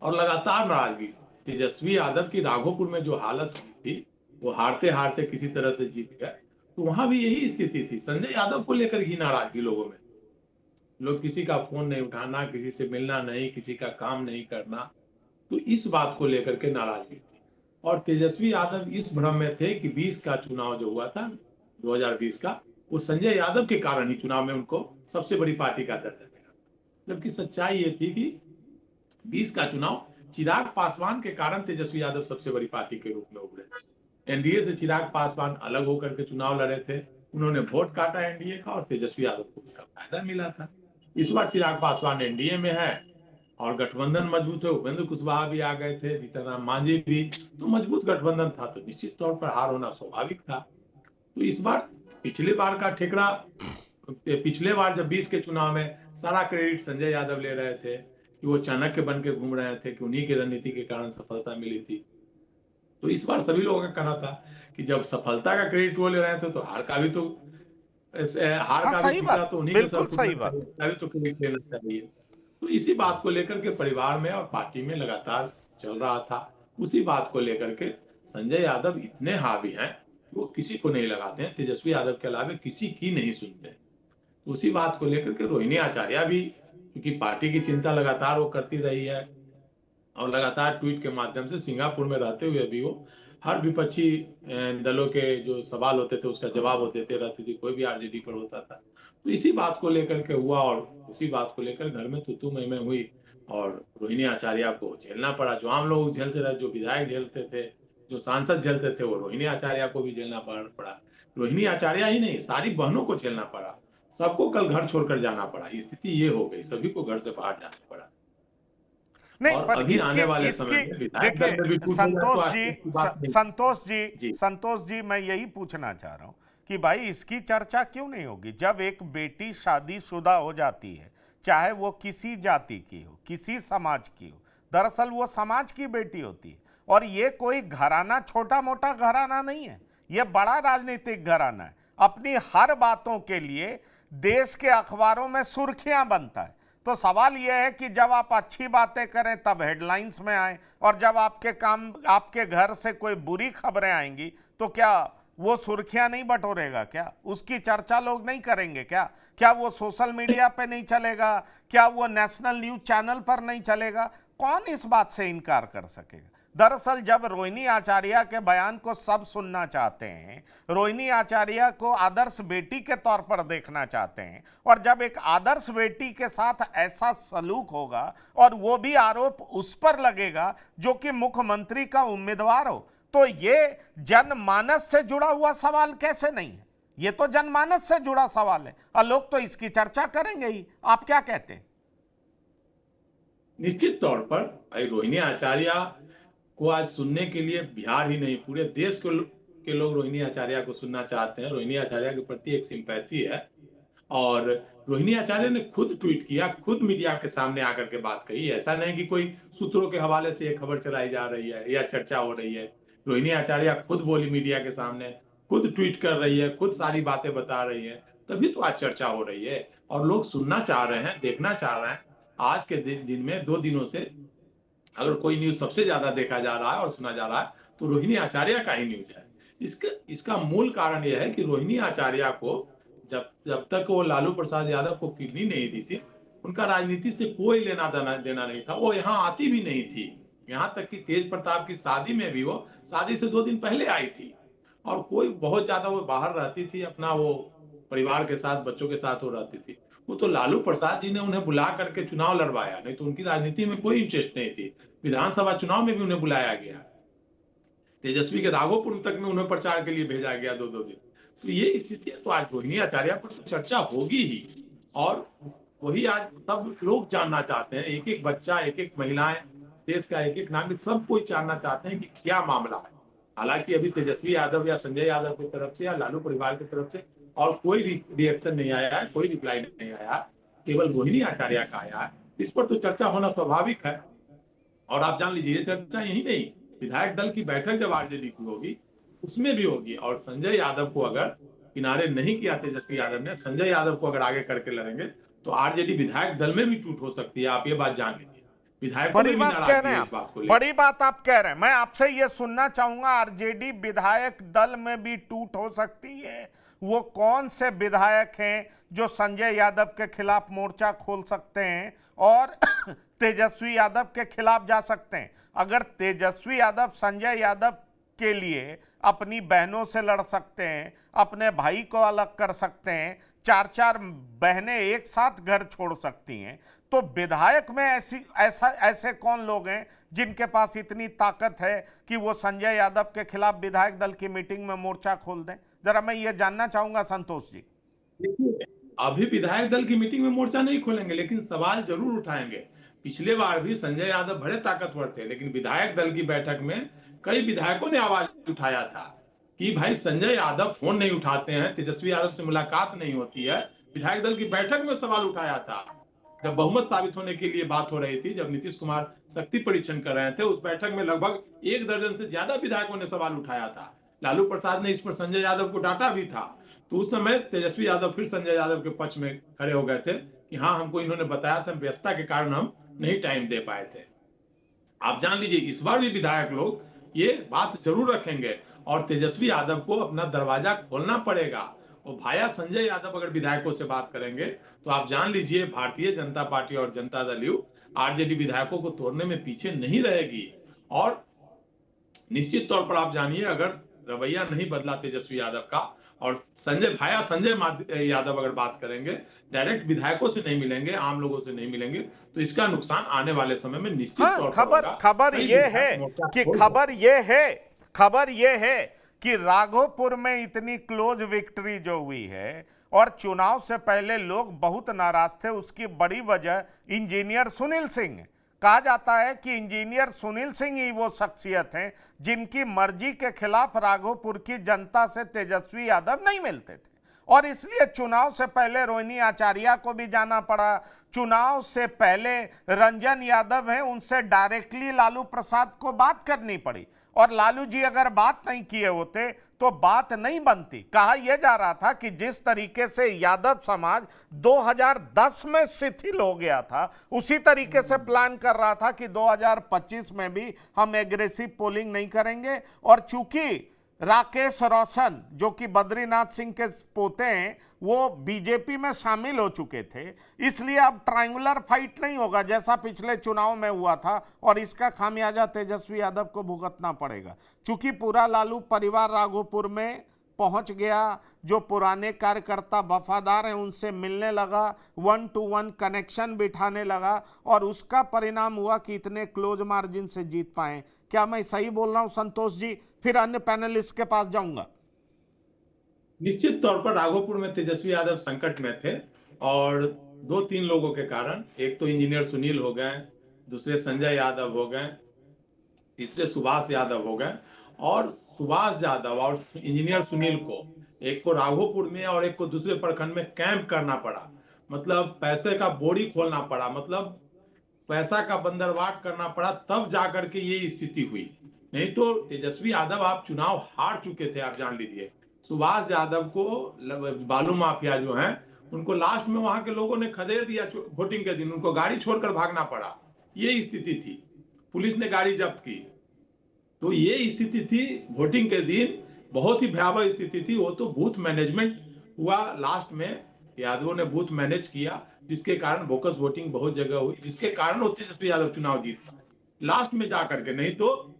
और लगातार नाराजगी। तेजस्वी यादव की राघोपुर में जो हालत हुई थी, वो हारते हारते किसी तरह से जीत गए, तो वहां भी यही स्थिति थी। संजय यादव को लेकर ही नाराजगी लोगों में, लोग किसी का फोन नहीं उठाना, किसी से मिलना नहीं, किसी का काम नहीं करना, तो इस बात को लेकर के नाराजगी थी। और तेजस्वी यादव इस भ्रम में थे कि 20 का चुनाव जो हुआ था 2020 का, वो संजय यादव के कारण ही चुनाव में उनको सबसे बड़ी पार्टी का दर्जा मिला, जबकि सच्चाई ये थी कि 20 का चुनाव चिराग पासवान के कारण तेजस्वी यादव सबसे बड़ी पार्टी के रूप में उभरे। एनडीए से चिराग पासवान अलग होकर के चुनाव लड़े थे, उन्होंने वोट काटा एनडीए का और तेजस्वी यादव को इसका फायदा मिला था। इस बार चिराग पासवान एनडीए में है और गठबंधन मजबूत है, उपेंद्र कुशवाहा भी आ गए थे, जीतनराम मांझी भी, तो मजबूत गठबंधन था, तो निश्चित तौर पर हार होना स्वाभाविक था। तो इस बार पिछले बार का ठेकड़ा, पिछले बार जब 20 के चुनाव में सारा क्रेडिट संजय यादव ले रहे थे कि वो चाणक्य बन के घूम रहे थे, कि उन्हीं की रणनीति के कारण सफलता मिली थी, तो इस बार सभी लोगों का कहना था कि जब सफलता का क्रेडिट वो ले रहे थे तो हार का भी तो तो उन्हीं के तो क्रेडिट लेना चाहिए। तो इसी बात को लेकर के परिवार में और पार्टी में लगातार चल रहा था। उसी बात को लेकर के संजय यादव इतने हावी हैं, वो किसी को नहीं लगाते हैं, तेजस्वी यादव के अलावा किसी की नहीं सुनते। तो उसी बात को लेकर के रोहिणी आचार्य भी, क्योंकि पार्टी की चिंता लगातार वो करती रही है और लगातार ट्वीट के माध्यम से सिंगापुर में रहते हुए भी वो हर विपक्षी दलों के जो सवाल होते थे उसका जवाब वो देते रहती थी, कोई भी आरजेडी पर होता था। तो इसी बात को लेकर के हुआ और उसी बात को लेकर घर में तू मैं हुई और रोहिणी आचार्य को झेलना पड़ा। जो आम लोग झेलते रहे, जो विधायक झेलते थे, जो सांसद झेलते थे, वो रोहिणी आचार्य को भी झेलना पड़ा। रोहिणी आचार्य ही नहीं, सारी बहनों को झेलना पड़ा, सबको कल घर छोड़कर जाना पड़ा। स्थिति ये हो गई, सभी को घर से बाहर जाना पड़ा। नहीं, पर देखिए संतोष जी मैं यही पूछना चाह रहा हूं कि भाई इसकी चर्चा क्यों नहीं होगी जब एक बेटी शादीशुदा हो जाती है, चाहे वो किसी जाति की हो, किसी समाज की हो, दरअसल वो समाज की बेटी होती है। और ये कोई घराना छोटा मोटा घराना नहीं है, ये बड़ा राजनीतिक घराना है। अपनी हर बातों के लिए देश के अखबारों में सुर्खियां बनता है। तो सवाल यह है कि जब आप अच्छी बातें करें तब हेडलाइंस में आए, और जब आपके घर से कोई बुरी खबरें आएंगी तो क्या वो सुर्खियां नहीं बटोरेगा? क्या उसकी चर्चा लोग नहीं करेंगे? क्या वो सोशल मीडिया पे नहीं चलेगा? क्या वो नेशनल न्यूज चैनल पर नहीं चलेगा? कौन इस बात से इनकार कर सकेगा? दरअसल जब रोहिणी आचार्य के बयान को सब सुनना चाहते हैं, रोहिणी आचार्य को आदर्श बेटी के तौर पर देखना चाहते हैं, और जब एक आदर्श बेटी के साथ ऐसा सलूक होगा और वो भी आरोप उस पर लगेगा जो कि मुख्यमंत्री का उम्मीदवार हो, तो ये जनमानस से जुड़ा हुआ सवाल कैसे नहीं है? ये तो जनमानस से जुड़ा सवाल है और लोग तो इसकी चर्चा करेंगे ही। आप क्या कहते हैं? निश्चित तौर पर रोहिणी आचार्य को आज सुनने के लिए बिहार ही नहीं पूरे देश के लोग रोहिणी आचार्य को सुनना चाहते हैं। रोहिणी आचार्य के प्रति एक सिंपैथी है और रोहिणी आचार्य ने खुद ट्वीट किया, खुद मीडिया के सामने आकर के बात कही। ऐसा नहीं कि कोई सूत्रों के हवाले से ये खबर चलाई जा रही है या चर्चा हो रही है। रोहिणी आचार्य खुद बोली मीडिया के सामने, खुद ट्वीट कर रही है, खुद सारी बातें बता रही है, तभी तो आज चर्चा हो रही है और लोग सुनना चाह रहे हैं, देखना चाह रहे हैं। आज के दिन में 2 दिनों से अगर कोई न्यूज सबसे ज्यादा देखा जा रहा है और सुना जा रहा है तो रोहिणी आचार्य का ही न्यूज है। इसका मूल कारण यह है कि रोहिणी आचार्य को जब तक वो लालू प्रसाद यादव को किडनी नहीं दी थी, उनका राजनीति से कोई लेना देना नहीं था। वो यहाँ आती भी नहीं थी। यहाँ तक कि तेज प्रताप की शादी में भी वो शादी से 2 दिन पहले आई थी और कोई बहुत ज्यादा वो बाहर रहती थी, अपना वो परिवार के साथ, बच्चों के साथ वो रहती थी। वो तो लालू प्रसाद जी ने उन्हें बुला करके चुनाव लड़वाया, नहीं तो उनकी राजनीति में कोई इंटरेस्ट नहीं थी। विधानसभा चुनाव में भी उन्हें बुलाया गया, तेजस्वी के राघोपुर तक में उन्हें प्रचार के लिए भेजा गया 2-2 दिन। तो ये स्थिति है। तो आज रोहिणी आचार्य पर चर्चा होगी ही और वही आज सब लोग जानना चाहते हैं। एक एक बच्चा, एक एक महिलाएं, देश का एक एक नागरिक, सब कोई जानना चाहते हैं कि क्या मामला है। हालांकि अभी तेजस्वी यादव या संजय यादव की तरफ से या लालू परिवार की तरफ से और कोई रिएक्शन नहीं आया है, कोई रिप्लाई नहीं आया, केवल रोहिणी आचार्य का आया है। इस पर तो चर्चा होना स्वाभाविक है। और आप जान लीजिए, चर्चा यही नहीं, विधायक दल की बैठक जब आरजेडी की होगी उसमें भी होगी। और संजय यादव को अगर किनारे नहीं किया तेजस्वी यादव ने, संजय यादव को अगर आगे करके लड़ेंगे तो आरजेडी विधायक दल में भी टूट हो सकती है। आप ये बात जान लीजिए। विधायकों में बड़ी भी बात कह नाराजगी रहे है हैं इस बात को आप, लेकर। बड़ी बात आप कह रहे हैं। मैं आपसे ये सुनना चाहूंगा, आरजेडी विधायक दल में भी टूट हो सकती है। वो कौन से विधायक हैं जो संजय यादव के खिलाफ मोर्चा खोल सकते हैं और तेजस्वी यादव के खिलाफ जा सकते हैं? अगर तेजस्वी यादव संजय यादव के लिए अपनी बहनों से लड़ सकते हैं, अपने भाई को अलग कर सकते हैं, 4-4 बहनें एक साथ घर छोड़ सकती हैं, तो विधायक में ऐसे कौन लोग हैं जिनके पास इतनी ताकत है कि वो संजय यादव के खिलाफ विधायक दल की मीटिंग में मोर्चा खोल दें? जरा मैं ये जानना चाहूंगा संतोष जी। देखिए, अभी विधायक दल की मीटिंग में मोर्चा नहीं खोलेंगे, लेकिन सवाल जरूर उठाएंगे। पिछले बार भी संजय यादव बड़े ताकतवर थे, लेकिन विधायक दल की बैठक में कई विधायकों ने आवाज उठाया था कि भाई संजय यादव फोन नहीं उठाते हैं, तेजस्वी यादव से मुलाकात नहीं होती है। विधायक दल की बैठक में सवाल उठाया था जब बहुमत साबित होने के लिए बात हो रही थी, जब नीतीश कुमार शक्ति परीक्षण कर रहे थे। उस बैठक में लगभग 1 दर्जन से ज्यादा विधायकों ने सवाल उठाया था। लालू प्रसाद ने इस पर संजय यादव को डांटा भी था। तो उस समय तेजस्वी यादव फिर संजय यादव के पक्ष में खड़े हो गए थे कि हाँ, हमको इन्होंने बताया था, व्यस्तता के कारण हम नहीं टाइम दे पाए थे। आप जान लीजिए, इस बार भी विधायक लोग ये बात जरूर रखेंगे और तेजस्वी यादव को अपना दरवाजा खोलना पड़ेगा। और भाया संजय यादव अगर विधायकों से बात करेंगे तो आप जान लीजिए, भारतीय जनता पार्टी और जनता दल यू आरजेडी विधायकों को तोड़ने में पीछे नहीं रहेगी। और निश्चित तौर पर आप जानिए, अगर रवैया नहीं बदला तेजस्वी यादव का और संजय यादव अगर बात करेंगे, डायरेक्ट विधायकों से नहीं मिलेंगे, आम लोगों से नहीं मिलेंगे, तो इसका नुकसान आने वाले समय में निश्चित तौर पर होगा। खबर ये है कि राघोपुर में इतनी क्लोज विक्ट्री जो हुई है और चुनाव से पहले लोग बहुत नाराज थे, उसकी बड़ी वजह इंजीनियर सुनील सिंह। कहा जाता है कि इंजीनियर सुनील सिंह ही वो शख्सियत हैं जिनकी मर्जी के खिलाफ राघोपुर की जनता से तेजस्वी यादव नहीं मिलते थे और इसलिए चुनाव से पहले रोहिणी आचार्य को भी जाना पड़ा। चुनाव से पहले रंजन यादव हैं, उनसे डायरेक्टली लालू प्रसाद को बात करनी पड़ी और लालू जी अगर बात नहीं किए होते तो बात नहीं बनती। कहा यह जा रहा था कि जिस तरीके से यादव समाज 2010 में शिथिल हो गया था, उसी तरीके से प्लान कर रहा था कि 2025 में भी हम एग्रेसिव पोलिंग नहीं करेंगे। और चूंकि राकेश रोशन जो कि बद्रीनाथ सिंह के पोते हैं, वो बीजेपी में शामिल हो चुके थे, इसलिए अब ट्रायंगुलर फाइट नहीं होगा जैसा पिछले चुनाव में हुआ था और इसका खामियाजा तेजस्वी यादव को भुगतना पड़ेगा। चूंकि पूरा लालू परिवार राघोपुर में पहुंच गया, जो पुराने कार्यकर्ता वफादार हैं उनसे मिलने लगा, 1-to-1 कनेक्शन बिठाने लगा और उसका परिणाम हुआ कि इतने क्लोज मार्जिन से जीत पाए। क्या मैं सही बोल रहा हूं संतोष जी? फिर अन्य पैनलिस्ट के पास जाऊंगा। निश्चित तौर पर राघोपुर में तेजस्वी यादव संकट में थे और 2-3 लोगों के कारण, एक तो इंजीनियर सुनील हो गए, दूसरे संजय यादव हो गए, तीसरे सुभाष यादव हो गए। और सुभाष यादव और इंजीनियर सुनील को, एक को राघोपुर में और एक को दूसरे प्रखंड में कैंप करना पड़ा, मतलब पैसे का बोरी खोलना पड़ा, मतलब पैसा का बंदरवाट करना पड़ा, तब जाकर के ये स्थिति हुई। नहीं तो तेजस्वी यादव आप चुनाव हार चुके थे। आप जान लीजिए, सुभाष यादव को बालू माफिया जो हैं उनको लास्ट में वहां के लोगों ने खदेड़ दिया वोटिंग के दिन, उनको गाड़ी छोड़कर भागना पड़ा। ये स्थिति थी, पुलिस ने गाड़ी जब्त की। तो ये स्थिति थी वोटिंग के दिन, बहुत ही भयावह स्थिति थी। वो तो बूथ मैनेजमेंट हुआ, लास्ट में यादवों ने बूथ मैनेज किया, जिसके कारण बोकस वोटिंग बहुत जगह हुई, जिसके कारण वो तेजस्वी यादव चुनाव जीत पाए लास्ट में जाकर के। नहीं तो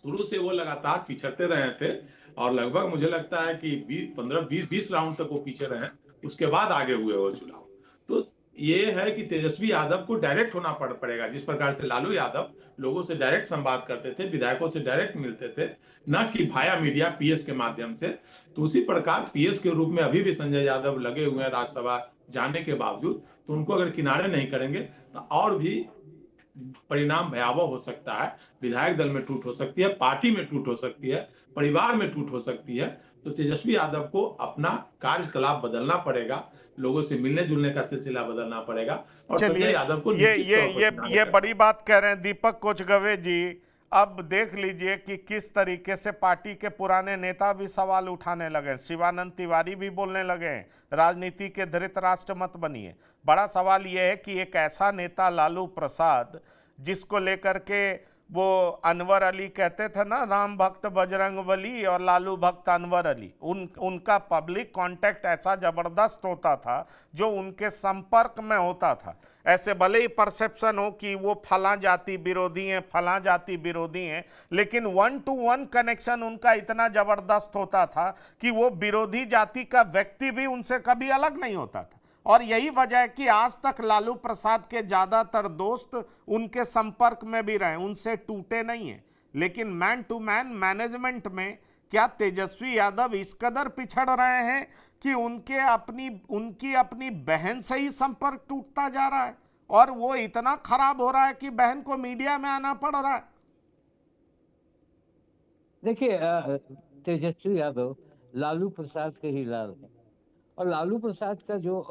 शुरू से वो लगातार पिछड़ते रहे थे और लगभग मुझे लगता है कि 15-20 राउंड तक वो पीछे रहे, उसके बाद आगे हुए वो चुनाव। तो ये है कि तेजस्वी यादव को डायरेक्ट होना पड़ेगा। जिस प्रकार से लालू यादव लोगों से डायरेक्ट संवाद करते थे, विधायकों से डायरेक्ट मिलते थे, न कि भाया मीडिया पीएस के माध्यम से, तो उसी प्रकार पीएस के रूप में अभी भी संजय यादव लगे हुए हैं राज्यसभा जाने के बावजूद, तो उनको अगर किनारे नहीं करेंगे तो और भी परिणाम भयावह हो सकता है। विधायक दल में टूट हो सकती है, पार्टी में टूट हो सकती है, परिवार में टूट हो सकती है। तो तेजस्वी यादव को अपना कार्यकलाप बदलना पड़ेगा, लोगों से मिलने जुलने का सिलसिला बदलना पड़ेगा और संजय यादव को निश्चित तौर पर किनारे ये करना बड़ी बात कह रहे हैं दीपक कोचगवे जी। अब देख लीजिए कि किस तरीके से पार्टी के पुराने नेता भी सवाल उठाने लगे, शिवानंद तिवारी भी बोलने लगे, राजनीति के धृतराष्ट्र मत बनिए। बड़ा सवाल यह है कि एक ऐसा नेता लालू प्रसाद जिसको लेकर के वो अनवर अली कहते थे ना, राम भक्त बजरंगबली और लालू भक्त अनवर अली, उनका पब्लिक कांटेक्ट ऐसा जबरदस्त होता था जो उनके संपर्क में होता था। ऐसे भले ही परसेप्शन हो कि वो फला जाति विरोधी हैं, फला जाति विरोधी हैं, लेकिन 1-to-1 कनेक्शन उनका इतना जबरदस्त होता था कि वो विरोधी जाति का व्यक्ति भी उनसे कभी अलग नहीं होता था। और यही वजह है कि आज तक लालू प्रसाद के ज़्यादातर दोस्त उनके संपर्क में भी रहे, उनसे टूटे नहीं हैं। लेकिन मैन टू मैन मैनेजमेंट में क्या तेजस्वी यादव इस कदर पिछड़ रहे हैं कि उनकी अपनी बहन से ही संपर्क टूटता जा रहा है और वो इतना खराब हो रहा है कि बहन को मीडिया में आना पड़ रहा है? देखिए, तेजस्वी यादव लालू प्रसाद के ही लाल हैं और लालू प्रसाद का जो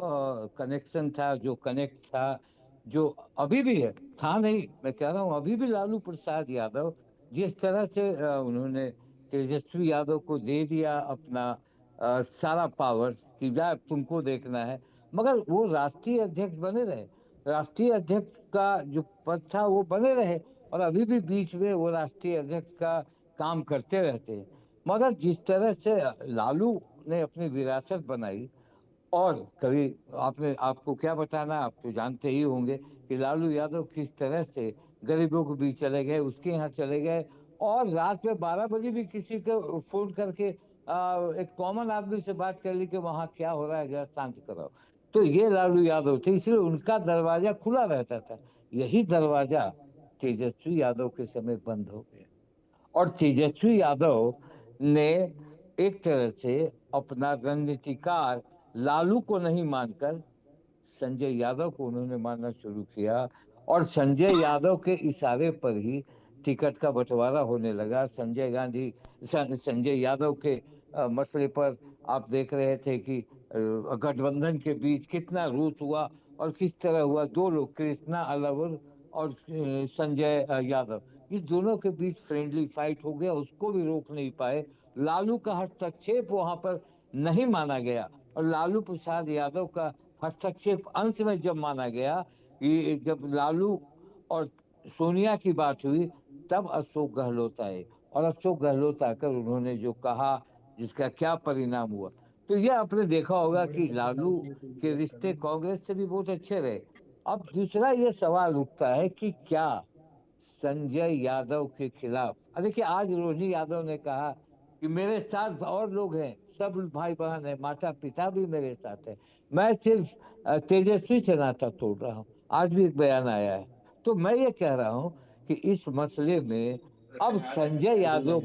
कनेक्शन था, जो कनेक्ट था, जो अभी भी है, था नहीं, मैं कह रहा हूँ अभी भी लालू प्रसाद यादव जिस तरह से उन्होंने तेजस्वी यादव को दे दिया अपना सारा पावर कि जा तुमको देखना है, मगर वो राष्ट्रीय अध्यक्ष बने रहे, राष्ट्रीय अध्यक्ष का जो पद था वो बने रहे और अभी भी बीच में वो राष्ट्रीय अध्यक्ष का काम करते रहते हैं। मगर जिस तरह से लालू ने अपनी विरासत बनाई और कभी आपको क्या बताना, आप तो जानते ही होंगे कि लालू यादव किस तरह से गरीबों के बीच चले गए, उसके यहाँ चले गए और रात में 12 बजे भी किसी को फोन करके एक कॉमन आदमी से बात कर ली कि वहाँ क्या हो रहा है जरा शांत कराओ। तो ये लालू यादव थे, इसलिए उनका दरवाजा खुला रहता था। यही दरवाजा तेजस्वी यादव के समय बंद हो गया और तेजस्वी यादव ने एक तरह से अपना रणनीतिकार लालू को नहीं मानकर संजय यादव को उन्होंने मानना शुरू किया और संजय यादव के इशारे पर ही टिकट का बंटवारा होने लगा। संजय यादव के मसले पर आप देख रहे थे कि गठबंधन के बीच कितना रूस हुआ और किस तरह हुआ। दो लोग, कृष्णा अलावर और संजय यादव, इस दोनों के बीच फ्रेंडली फाइट हो गया, उसको भी रोक नहीं पाए। लालू का हस्तक्षेप वहां पर नहीं माना गया और लालू प्रसाद यादव का हस्तक्षेप अंत में जब माना गया कि जब लालू और सोनिया की बात हुई तब अशोक गहलोत आए और अशोक गहलोत आकर उन्होंने जो कहा, जिसका क्या परिणाम हुआ, तो यह आपने देखा होगा कि लालू के रिश्ते कांग्रेस से भी बहुत अच्छे रहे। अब दूसरा ये सवाल उठता है कि क्या संजय यादव के खिलाफ, देखिए आज रोहिणी यादव ने कहा कि मेरे साथ और लोग हैं, सब भाई बहन है, माता पिता भी मेरे साथ है, मैं सिर्फ तेजस्वी से नाता तोड़ रहा हूँ। आज भी एक बयान आया है। तो मैं ये कह रहा हूँ कि इस मसले में अब संजय यादव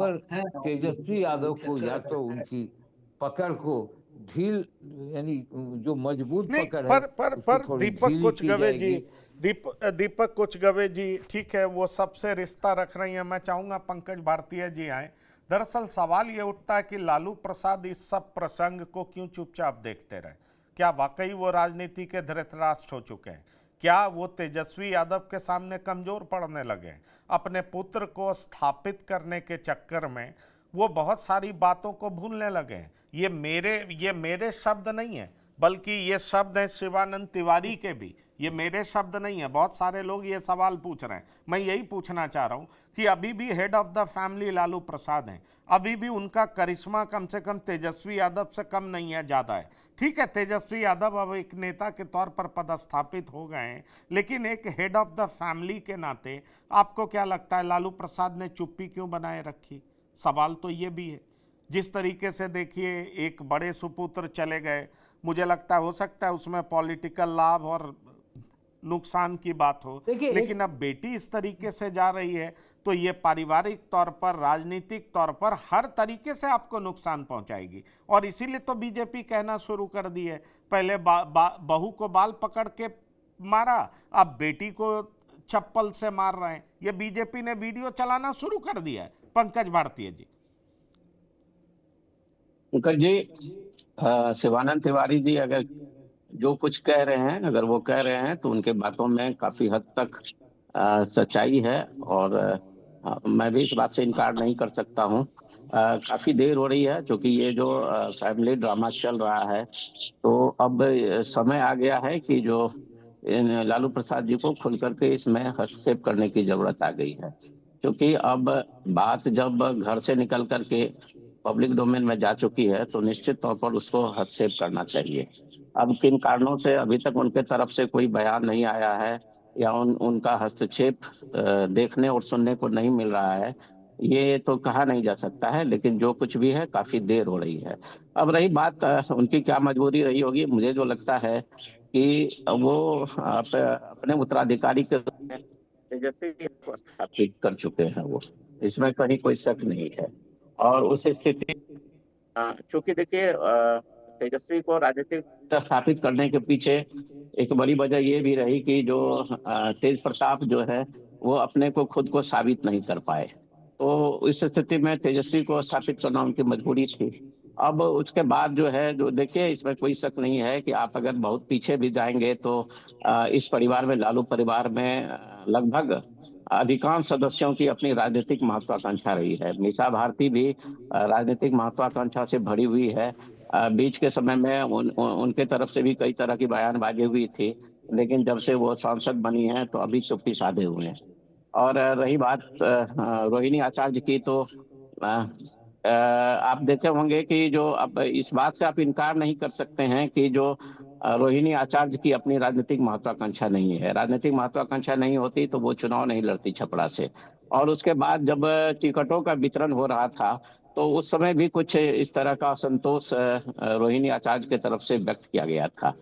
पर तेजस्वी यादव को या तो उनकी पकड़ को ढील, यानी जो मजबूत पकड़ है, पर दीपक कुचगवे जी ठीक है, वो सबसे रिश्ता रख रही हैं। मैं चाहूंगा पंकज भारतीय जी आए। दरअसल सवाल ये उठता है कि लालू प्रसाद इस सब प्रसंग को क्यों चुपचाप देखते रहे? क्या वाकई वो राजनीति के धृतराष्ट्र हो चुके हैं? क्या वो तेजस्वी यादव के सामने कमजोर पड़ने लगे? अपने पुत्र को स्थापित करने के चक्कर में वो बहुत सारी बातों को भूलने लगे हैं। ये मेरे शब्द नहीं है, बल्कि ये शब्द हैं शिवानंद तिवारी के भी, ये मेरे शब्द नहीं है। बहुत सारे लोग ये सवाल पूछ रहे हैं। मैं यही पूछना चाह रहा हूँ कि अभी भी head of the family Lalu Prasad हैं, अभी भी उनका करिश्मा कम से कम तेजस्वी यादव से कम नहीं है, ज़्यादा है। ठीक है, तेजस्वी यादव अब एक नेता के तौर पर पदस्थापित हो गए हैं, लेकिन एक हेड ऑफ द फैमिली के नाते आपको क्या लगता है लालू प्रसाद ने चुप्पी क्यों बनाए रखी? सवाल तो ये भी है। जिस तरीके से देखिए एक बड़े सुपुत्र चले गए, मुझे लगता है हो सकता है उसमें पॉलिटिकल लाभ और नुकसान की बात हो, लेकिन अब बेटी इस तरीके से जा रही है तो ये पारिवारिक तौर पर, राजनीतिक तौर पर हर तरीके से आपको नुकसान पहुंचाएगी। और इसीलिए तो बीजेपी कहना शुरू कर दी है, पहले बहू को बाल पकड़ के मारा, अब बेटी को चप्पल से मार रहे हैं। ये बीजेपी ने वीडियो चलाना शुरू कर दिया है। पंकज भारतीय जी। पंकज जी, शिवानंद तिवारी जी अगर जो कुछ कह रहे हैं, अगर वो कह रहे हैं तो उनके बातों में काफी हद तक सच्चाई है। और मैं भी इस बात से इनकार नहीं कर सकता हूँ। काफी देर हो रही है, क्योंकि ये जो फैमिली ड्रामा चल रहा है, तो अब समय आ गया है कि जो लालू प्रसाद जी को खुल करके इसमें हस्तक्षेप करने की जरूरत आ गई है। क्योंकि अब बात जब घर से निकल करके पब्लिक डोमेन में जा चुकी है, तो निश्चित तौर पर उसको हस्तक्षेप करना चाहिए। अब किन कारणों से अभी तक उनके तरफ से कोई बयान नहीं आया है, या उनका हस्तक्षेप देखने और सुनने को नहीं मिल रहा है, ये तो कहा नहीं जा सकता है। लेकिन जो कुछ भी है, काफी देर हो रही है। अब रही बात उनकी क्या मजबूरी रही होगी, मुझे जो लगता है कि वो अपने उत्तराधिकारी के रूप में तेजस्वी को स्थापित कर चुके हैं, वो इसमें कहीं कोई शक नहीं है। और उस स्थिति, चूंकि देखिए तेजस्वी को राजनीतिक स्थापित करने के पीछे एक बड़ी वजह ये भी रही कि जो तेज प्रताप जो है वो अपने को खुद को साबित नहीं कर पाए, तो इस स्थिति में तेजस्वी को स्थापित करना उनकी मजबूरी थी। अब उसके बाद जो है, जो देखिए, इसमें कोई शक नहीं है कि आप अगर बहुत पीछे भी जाएंगे तो इस परिवार में, लालू परिवार में लगभग अधिकांश सदस्यों की अपनी राजनीतिक महत्वाकांक्षा रही है। मीसा भारती भी राजनीतिक महत्वाकांक्षा से भरी हुई है। बीच के समय में उनके तरफ से भी कई तरह की बयानबाजी हुई थी, लेकिन जब से वो सांसद बनी है तो अभी चुप्पी साधे हुए हैं। और रही बात रोहिणी आचार्य की, तो आप देखे होंगे कि जो अब इस बात से आप इनकार नहीं कर सकते हैं कि जो रोहिणी आचार्य की अपनी राजनीतिक महत्वाकांक्षा नहीं है। राजनीतिक महत्वाकांक्षा नहीं होती तो वो चुनाव नहीं लड़ती छपरा से। और उसके बाद जब टिकटों का वितरण हो रहा था, तो उस समय भी कुछ इस तरह का असंतोष रोहिणी आचार्य की तरफ से व्यक्त किया गया था।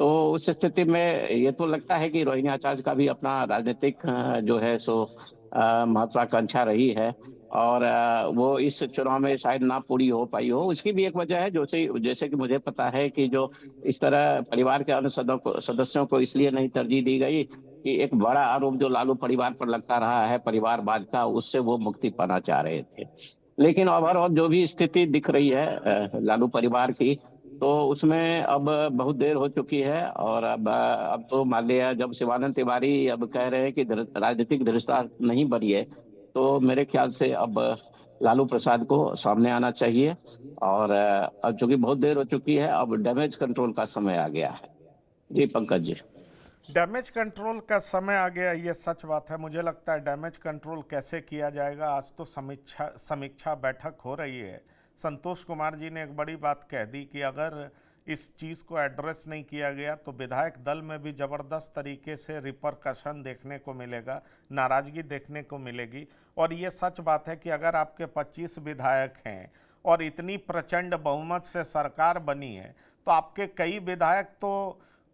तो उस स्थिति में ये तो लगता है कि रोहिणी आचार्य का भी अपना राजनीतिक जो है सो महत्वाकांक्षा रही है, और वो इस चुनाव में शायद ना पूरी हो पाई हो। उसकी भी एक वजह है, जैसे कि मुझे पता है कि जो इस तरह परिवार के अन्य सदस्यों को इसलिए नहीं तरजीह दी गई कि एक बड़ा आरोप जो लालू परिवार पर लगता रहा है परिवारवाद का, उससे वो मुक्ति पाना चाह रहे थे। लेकिन ओवरऑल जो भी स्थिति दिख रही है लालू परिवार की, तो उसमें अब बहुत देर हो चुकी है। और अब तो मान लिया, जब शिवानंद तिवारी अब कह रहे हैं कि राजनीतिक दृष्टा नहीं बनी है, तो मेरे ख्याल से अब लालू प्रसाद को सामने आना चाहिए। और अब चूंकि बहुत देर हो चुकी है, अब डैमेज कंट्रोल का समय आ गया है। जी पंकज जी। डैमेज कंट्रोल का समय आ गया, ये सच बात है। मुझे लगता है डैमेज कंट्रोल कैसे किया जाएगा, आज तो समीक्षा बैठक हो रही है। संतोष कुमार जी ने एक बड़ी बात कह दी कि अगर इस चीज़ को एड्रेस नहीं किया गया तो विधायक दल में भी ज़बरदस्त तरीके से रिपरकशन देखने को मिलेगा, नाराज़गी देखने को मिलेगी। और ये सच बात है कि अगर आपके 25 विधायक हैं और इतनी प्रचंड बहुमत से सरकार बनी है, तो आपके कई विधायक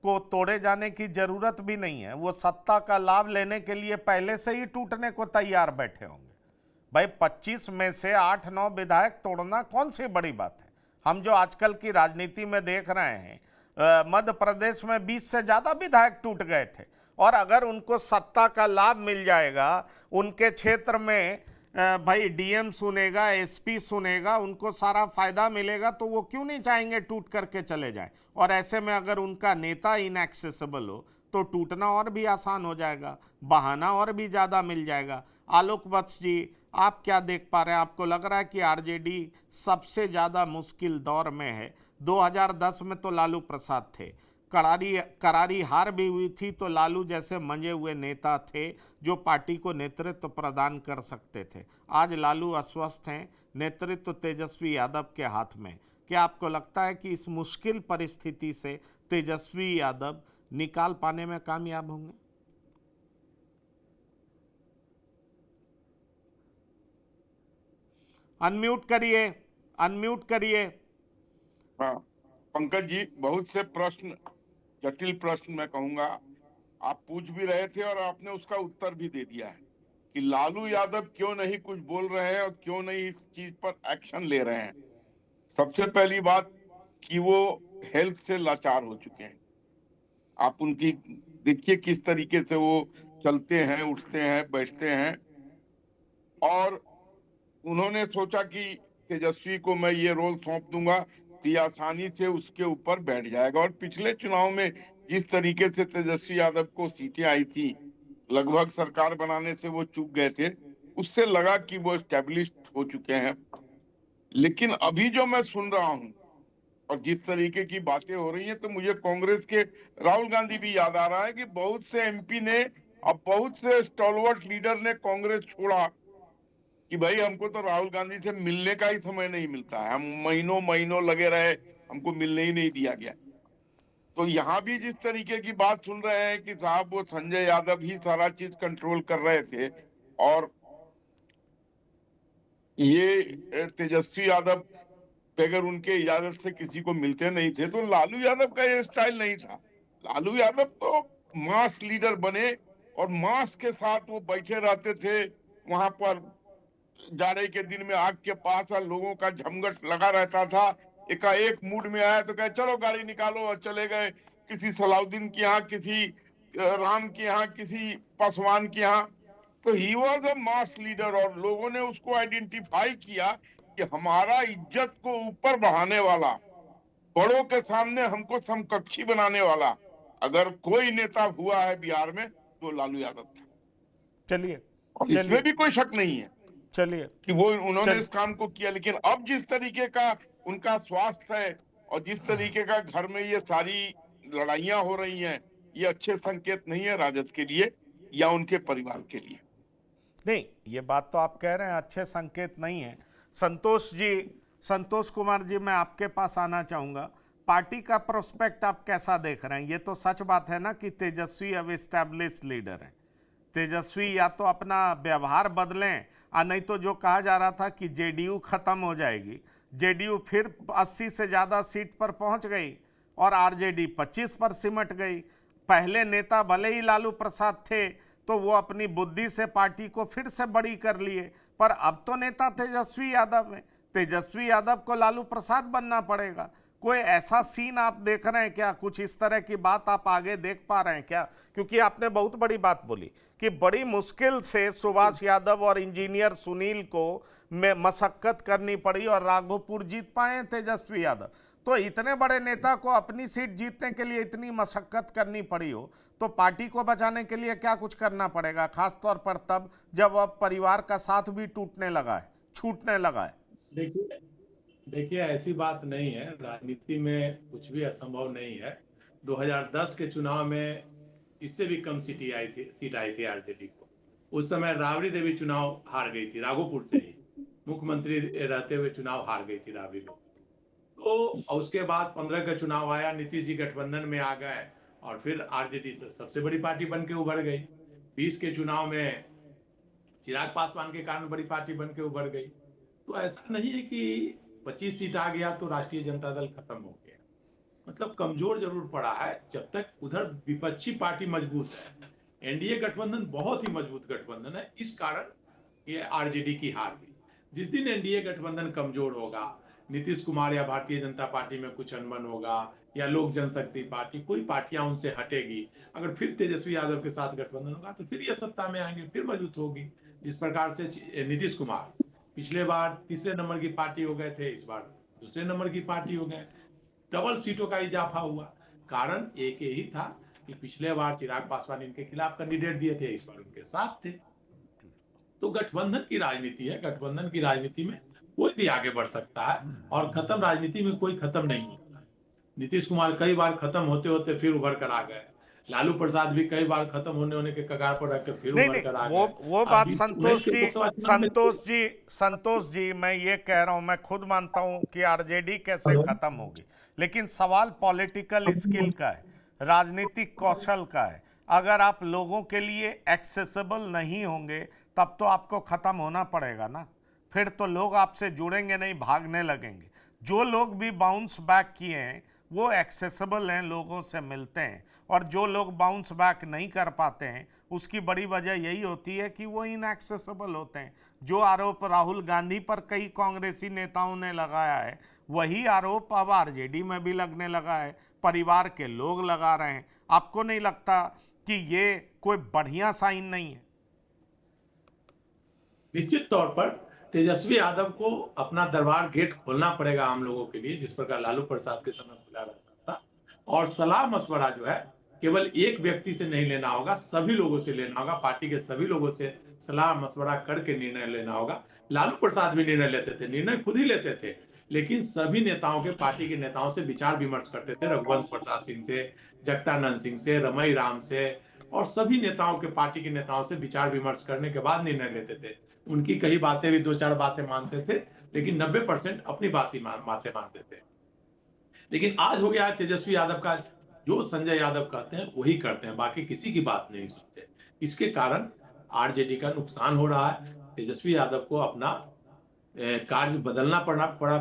को तोड़े जाने की ज़रूरत भी नहीं है। वो सत्ता का लाभ लेने के लिए पहले से ही टूटने को तैयार बैठे होंगे। भाई 25 में से 8-9 विधायक तोड़ना कौन सी बड़ी बात है। हम जो आजकल की राजनीति में देख रहे हैं, मध्य प्रदेश में 20 से ज़्यादा विधायक टूट गए थे। और अगर उनको सत्ता का लाभ मिल जाएगा, उनके क्षेत्र में भाई डीएम सुनेगा, एसपी सुनेगा, उनको सारा फायदा मिलेगा, तो वो क्यों नहीं चाहेंगे टूट करके चले जाएं। और ऐसे में अगर उनका नेता इनएक्सेसिबल हो तो टूटना और भी आसान हो जाएगा, बहाना और भी ज़्यादा मिल जाएगा। आलोक वत्स जी, आप क्या देख पा रहे हैं? आपको लग रहा है कि आरजेडी सबसे ज़्यादा मुश्किल दौर में है? 2010 में तो लालू प्रसाद थे, करारी हार भी हुई थी, तो लालू जैसे मंजे हुए नेता थे जो पार्टी को नेतृत्व प्रदान कर सकते थे। आज लालू अस्वस्थ हैं, नेतृत्व तेजस्वी यादव के हाथ में। क्या आपको लगता है कि इस मुश्किल परिस्थिति से तेजस्वी यादव निकाल पाने में कामयाब होंगे? अनम्यूट करिए। हाँ पंकज जी, बहुत से प्रश्न, जटिल प्रश्न मैं कहूंगा, आप पूछ भी रहे थे और आपने उसका उत्तर भी दे दिया है। कि लालू यादव क्यों नहीं कुछ बोल रहे हैं और क्यों नहीं इस चीज पर एक्शन ले रहे हैं। सबसे पहली बात कि वो हेल्थ से लाचार हो चुके हैं। आप उनकी देखिए किस तरीके से वो चलते हैं, उठते हैं, बैठते हैं, और उन्होंने सोचा कि तेजस्वी को मैं ये रोल सौंप दूंगा तो ये आसानी से उसके ऊपर बैठ जाएगा। और पिछले चुनाव में जिस तरीके से तेजस्वी यादव को सीटें आई थी, लगभग सरकार बनाने से वो चूक गए थे, उससे लगा कि वो एस्टेब्लिश्ड हो चुके हैं। लेकिन अभी जो मैं सुन रहा हूं और जिस तरीके की बातें हो रही हैं, तो मुझे कांग्रेस के राहुल गांधी भी याद आ रहा है कि बहुत से एमपी ने और बहुत से स्टॉलवर्ट लीडर ने कांग्रेस छोड़ा कि भाई हमको तो राहुल गांधी से मिलने का ही समय नहीं मिलता है, हम महीनों महीनों लगे रहे, हमको मिलने ही नहीं दिया गया। तो यहाँ भी जिस तरीके की बात सुन रहे हैं कि साहब वो संजय यादव ही सारा चीज कंट्रोल कर रहे थे और ये तेजस्वी यादव अगर उनके इजाजत से किसी को मिलते नहीं थे, तो लालू यादव का ये स्टाइल नहीं था। लालू यादव तो मास लीडर बने और मास के साथ वो बैठे रहते थे वहां पर। जाड़े के दिन में आग के पास लोगों का झमघट लगा रहता था। एकाएक मूड में आया तो कहे चलो गाड़ी निकालो, और चले गए किसी सलाउद्दीन के यहाँ, किसी राम के यहाँ, किसी पासवान के यहाँ। तो he was a mass leader और लोगों ने उसको आइडेंटिफाई किया कि हमारा इज्जत को ऊपर बढ़ाने वाला, बड़ों के सामने हमको समकक्षी बनाने वाला अगर कोई नेता हुआ है बिहार में तो लालू यादव था। चलिए, इसमें भी कोई शक नहीं है चलिए कि वो उन्होंने इस काम को किया। लेकिन अब जिस तरीके का उनका स्वास्थ्य है और जिस तरीके का घर में ये सारी लड़ाइयां हो रही हैं, ये अच्छे संकेत नहीं है राजद के लिए या उनके परिवार के लिए। नहीं, ये बात तो आप कह रहे हैं अच्छे संकेत नहीं है। संतोष जी, संतोष कुमार जी, मैं आपके पास आना चाहूँगा। पार्टी का प्रोस्पेक्ट आप कैसा देख रहे हैं? ये तो सच बात है ना कि तेजस्वी अब एस्टैब्लिश्ड लीडर हैं। तेजस्वी या तो अपना व्यवहार बदलें, और नहीं तो जो कहा जा रहा था कि जेडीयू खत्म हो जाएगी, जेडीयू फिर 80 से ज़्यादा सीट पर पहुंच गई और आरजेडी 25 पर सिमट गई। पहले नेता भले ही लालू प्रसाद थे तो वो अपनी बुद्धि से पार्टी को फिर से बड़ी कर लिए, पर अब तो नेता तेजस्वी यादव है। तेजस्वी यादव को लालू प्रसाद बनना पड़ेगा। कोई ऐसा सीन आप देख रहे हैं क्या? कुछ इस तरह की बात आप आगे देख पा रहे हैं क्या? क्योंकि आपने बहुत बड़ी बात बोली कि बड़ी मुश्किल से सुभाष यादव और इंजीनियर सुनील को मशक्कत करनी पड़ी और राघोपुर जीत पाए तेजस्वी यादव। तो इतने बड़े नेता को अपनी सीट जीतने के लिए इतनी मशक्कत करनी पड़ी हो, तो पार्टी को बचाने के लिए क्या कुछ करना पड़ेगा, खास तौर पर तब जब अब परिवार का साथ भी टूटने लगा है, छूटने लगा है। देखिए ऐसी बात नहीं है, राजनीति में कुछ भी असंभव नहीं है। 2010 के चुनाव में इससे भी कम सीट आई थी आरजेडी को। उस समय राबड़ी देवी चुनाव हार गई थी, राघोपुर से ही मुख्यमंत्री रहते हुए चुनाव हार गई थी राबड़ी देवी। तो उसके बाद 15 का चुनाव आया, नीतीश जी गठबंधन में आ गए और फिर आरजेडी सबसे बड़ी पार्टी बन के उभर गई। 20 के चुनाव में चिराग पासवान के कारण बड़ी पार्टी बन के उभर गई। तो ऐसा नहीं है कि 25 सीट आ गया तो राष्ट्रीय जनता दल खत्म हो गया, मतलब कमजोर जरूर पड़ा है। जब तक उधर विपक्षी पार्टी मजबूत है, एनडीए गठबंधन बहुत ही मजबूत गठबंधन है, इस कारण ये आरजेडी की हार हुई। जिस दिन एनडीए गठबंधन कमजोर होगा, नीतीश कुमार या भारतीय जनता पार्टी में कुछ अनबन होगा या लोक जनशक्ति पार्टी, कोई पार्टियां उनसे हटेगी, अगर फिर तेजस्वी यादव के साथ गठबंधन होगा तो फिर ये सत्ता में आएंगे, फिर मजबूत होगी। जिस प्रकार से नीतीश कुमार पिछले बार तीसरे नंबर की पार्टी हो गए थे, इस बार दूसरे नंबर की पार्टी हो गए, डबल सीटों का इजाफा हुआ। कारण एक ही था कि पिछले बार चिराग पासवान इनके खिलाफ कैंडिडेट दिए थे, इस बार उनके साथ थे। तो गठबंधन की राजनीति है, गठबंधन की राजनीति में कोई भी आगे बढ़ सकता है और खत्म राजनीति में कोई खत्म नहीं होता है। नीतीश कुमार कई बार खत्म होते होते फिर उभर कर आ गए, लालू प्रसाद भी कई बार खत्म होने के कगार पर रखकर फिर उभर कर आ गए। वो बात संतोष जी मैं ये कह रहा हूं, मैं खुद मानता हूं कि आरजेडी कैसे खत्म होगी, लेकिन सवाल पॉलिटिकल स्किल का है, राजनीतिक कौशल का है। अगर आप लोगों के लिए एक्सेसिबल नहीं होंगे तब तो आपको खत्म होना पड़ेगा ना, फिर तो लोग आपसे जुड़ेंगे नहीं, भागने लगेंगे। जो लोग भी बाउंस बैक किए हैं वो एक्सेसिबल हैं, लोगों से मिलते हैं, और जो लोग बाउंस बैक नहीं कर पाते हैं उसकी बड़ी वजह यही होती है कि वो इनएक्सेसिबल होते हैं। जो आरोप राहुल गांधी पर कई कांग्रेसी नेताओं ने लगाया है, वही आरोप अब आरजेडी में भी लगने लगा है, परिवार के लोग लगा रहे हैं। आपको नहीं लगता कि ये कोई बढ़िया साइन नहीं है? निश्चित तौर पर तेजस्वी यादव को अपना दरबार गेट खोलना पड़ेगा आम लोगों के लिए, जिस प्रकार लालू प्रसाद के समय खुला रहता था। और सलाह मशवरा जो है केवल एक व्यक्ति से नहीं लेना होगा, सभी लोगों से लेना होगा, पार्टी के सभी लोगों से सलाह मशवरा करके निर्णय लेना होगा। लालू प्रसाद भी निर्णय लेते थे, निर्णय खुद ही लेते थे, लेकिन सभी नेताओं के, पार्टी के नेताओं से विचार विमर्श करते थे। रघुवंश प्रसाद सिंह से, जगदानंद सिंह से, रमई राम से, और सभी नेताओं के, पार्टी के नेताओं से विचार विमर्श करने के बाद निर्णय लेते थे। उनकी कई बातें भी, 2-4 बातें मानते थे, लेकिन 90% अपनी बातें मानते थे। लेकिन आज हो गया है तेजस्वी यादव का, जो संजय यादव कहते हैं वही करते हैं, बाकी किसी की बात नहीं सुनते। इसके कारण आरजेडी का नुकसान हो रहा है। तेजस्वी यादव को अपना कार्य बदलना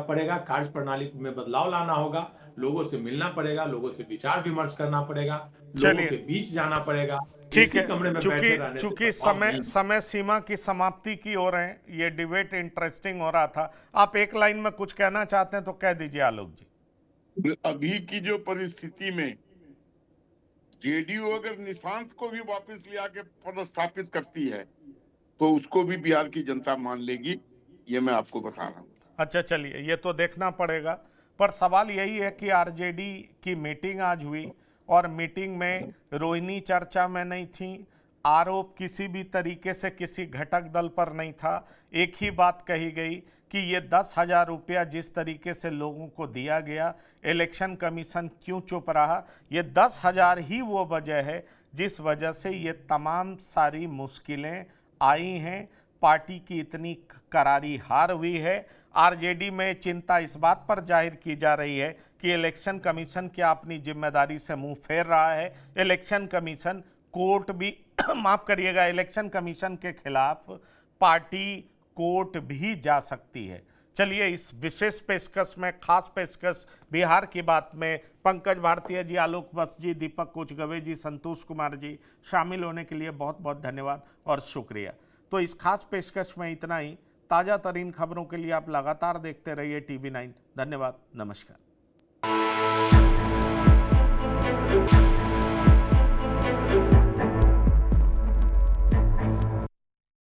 पड़ेगा, कार्य प्रणाली में बदलाव लाना होगा, लोगों से मिलना पड़ेगा, लोगों से विचार विमर्श करना पड़ेगा, लोगों के बीच जाना पड़ेगा। ठीक है, चूंकि समय सीमा की समाप्ति की ओर है, ये डिबेट इंटरेस्टिंग हो रहा था। आप एक लाइन में कुछ कहना चाहते हैं तो कह दीजिए आलोक जी। अभी की जो परिस्थिति में जेडीयू अगर निशांत को भी वापस ले आके पदस्थापित करती है तो उसको भी बिहार की जनता मान लेगी, ये मैं आपको बता रहा हूँ। अच्छा, चलिए, ये तो देखना पड़ेगा। पर सवाल यही है कि आरजेडी की मीटिंग आज हुई और मीटिंग में रोहिणी चर्चा में नहीं थी, आरोप किसी भी तरीके से किसी घटक दल पर नहीं था। एक ही बात कही गई कि ये 10,000 रुपया जिस तरीके से लोगों को दिया गया, इलेक्शन कमीशन क्यों चुप रहा? ये 10,000 ही वो वजह है जिस वजह से ये तमाम सारी मुश्किलें आई हैं, पार्टी की इतनी करारी हार हुई है। आरजेडी में चिंता इस बात पर जाहिर की जा रही है कि इलेक्शन कमीशन क्या अपनी जिम्मेदारी से मुंह फेर रहा है। इलेक्शन कमीशन कोर्ट भी माफ करिएगा, इलेक्शन कमीशन के खिलाफ पार्टी कोर्ट भी जा सकती है। चलिए, इस विशेष पेशकश में, खास पेशकश बिहार की बात में पंकज भारतीय जी, आलोक बस जी, दीपक कुचगवे जी, संतोष कुमार जी शामिल होने के लिए बहुत बहुत धन्यवाद और शुक्रिया। तो इस खास पेशकश में इतना ही। ताज़ा तरीन खबरों के लिए आप लगातार देखते रहिए TV9। धन्यवाद, नमस्कार।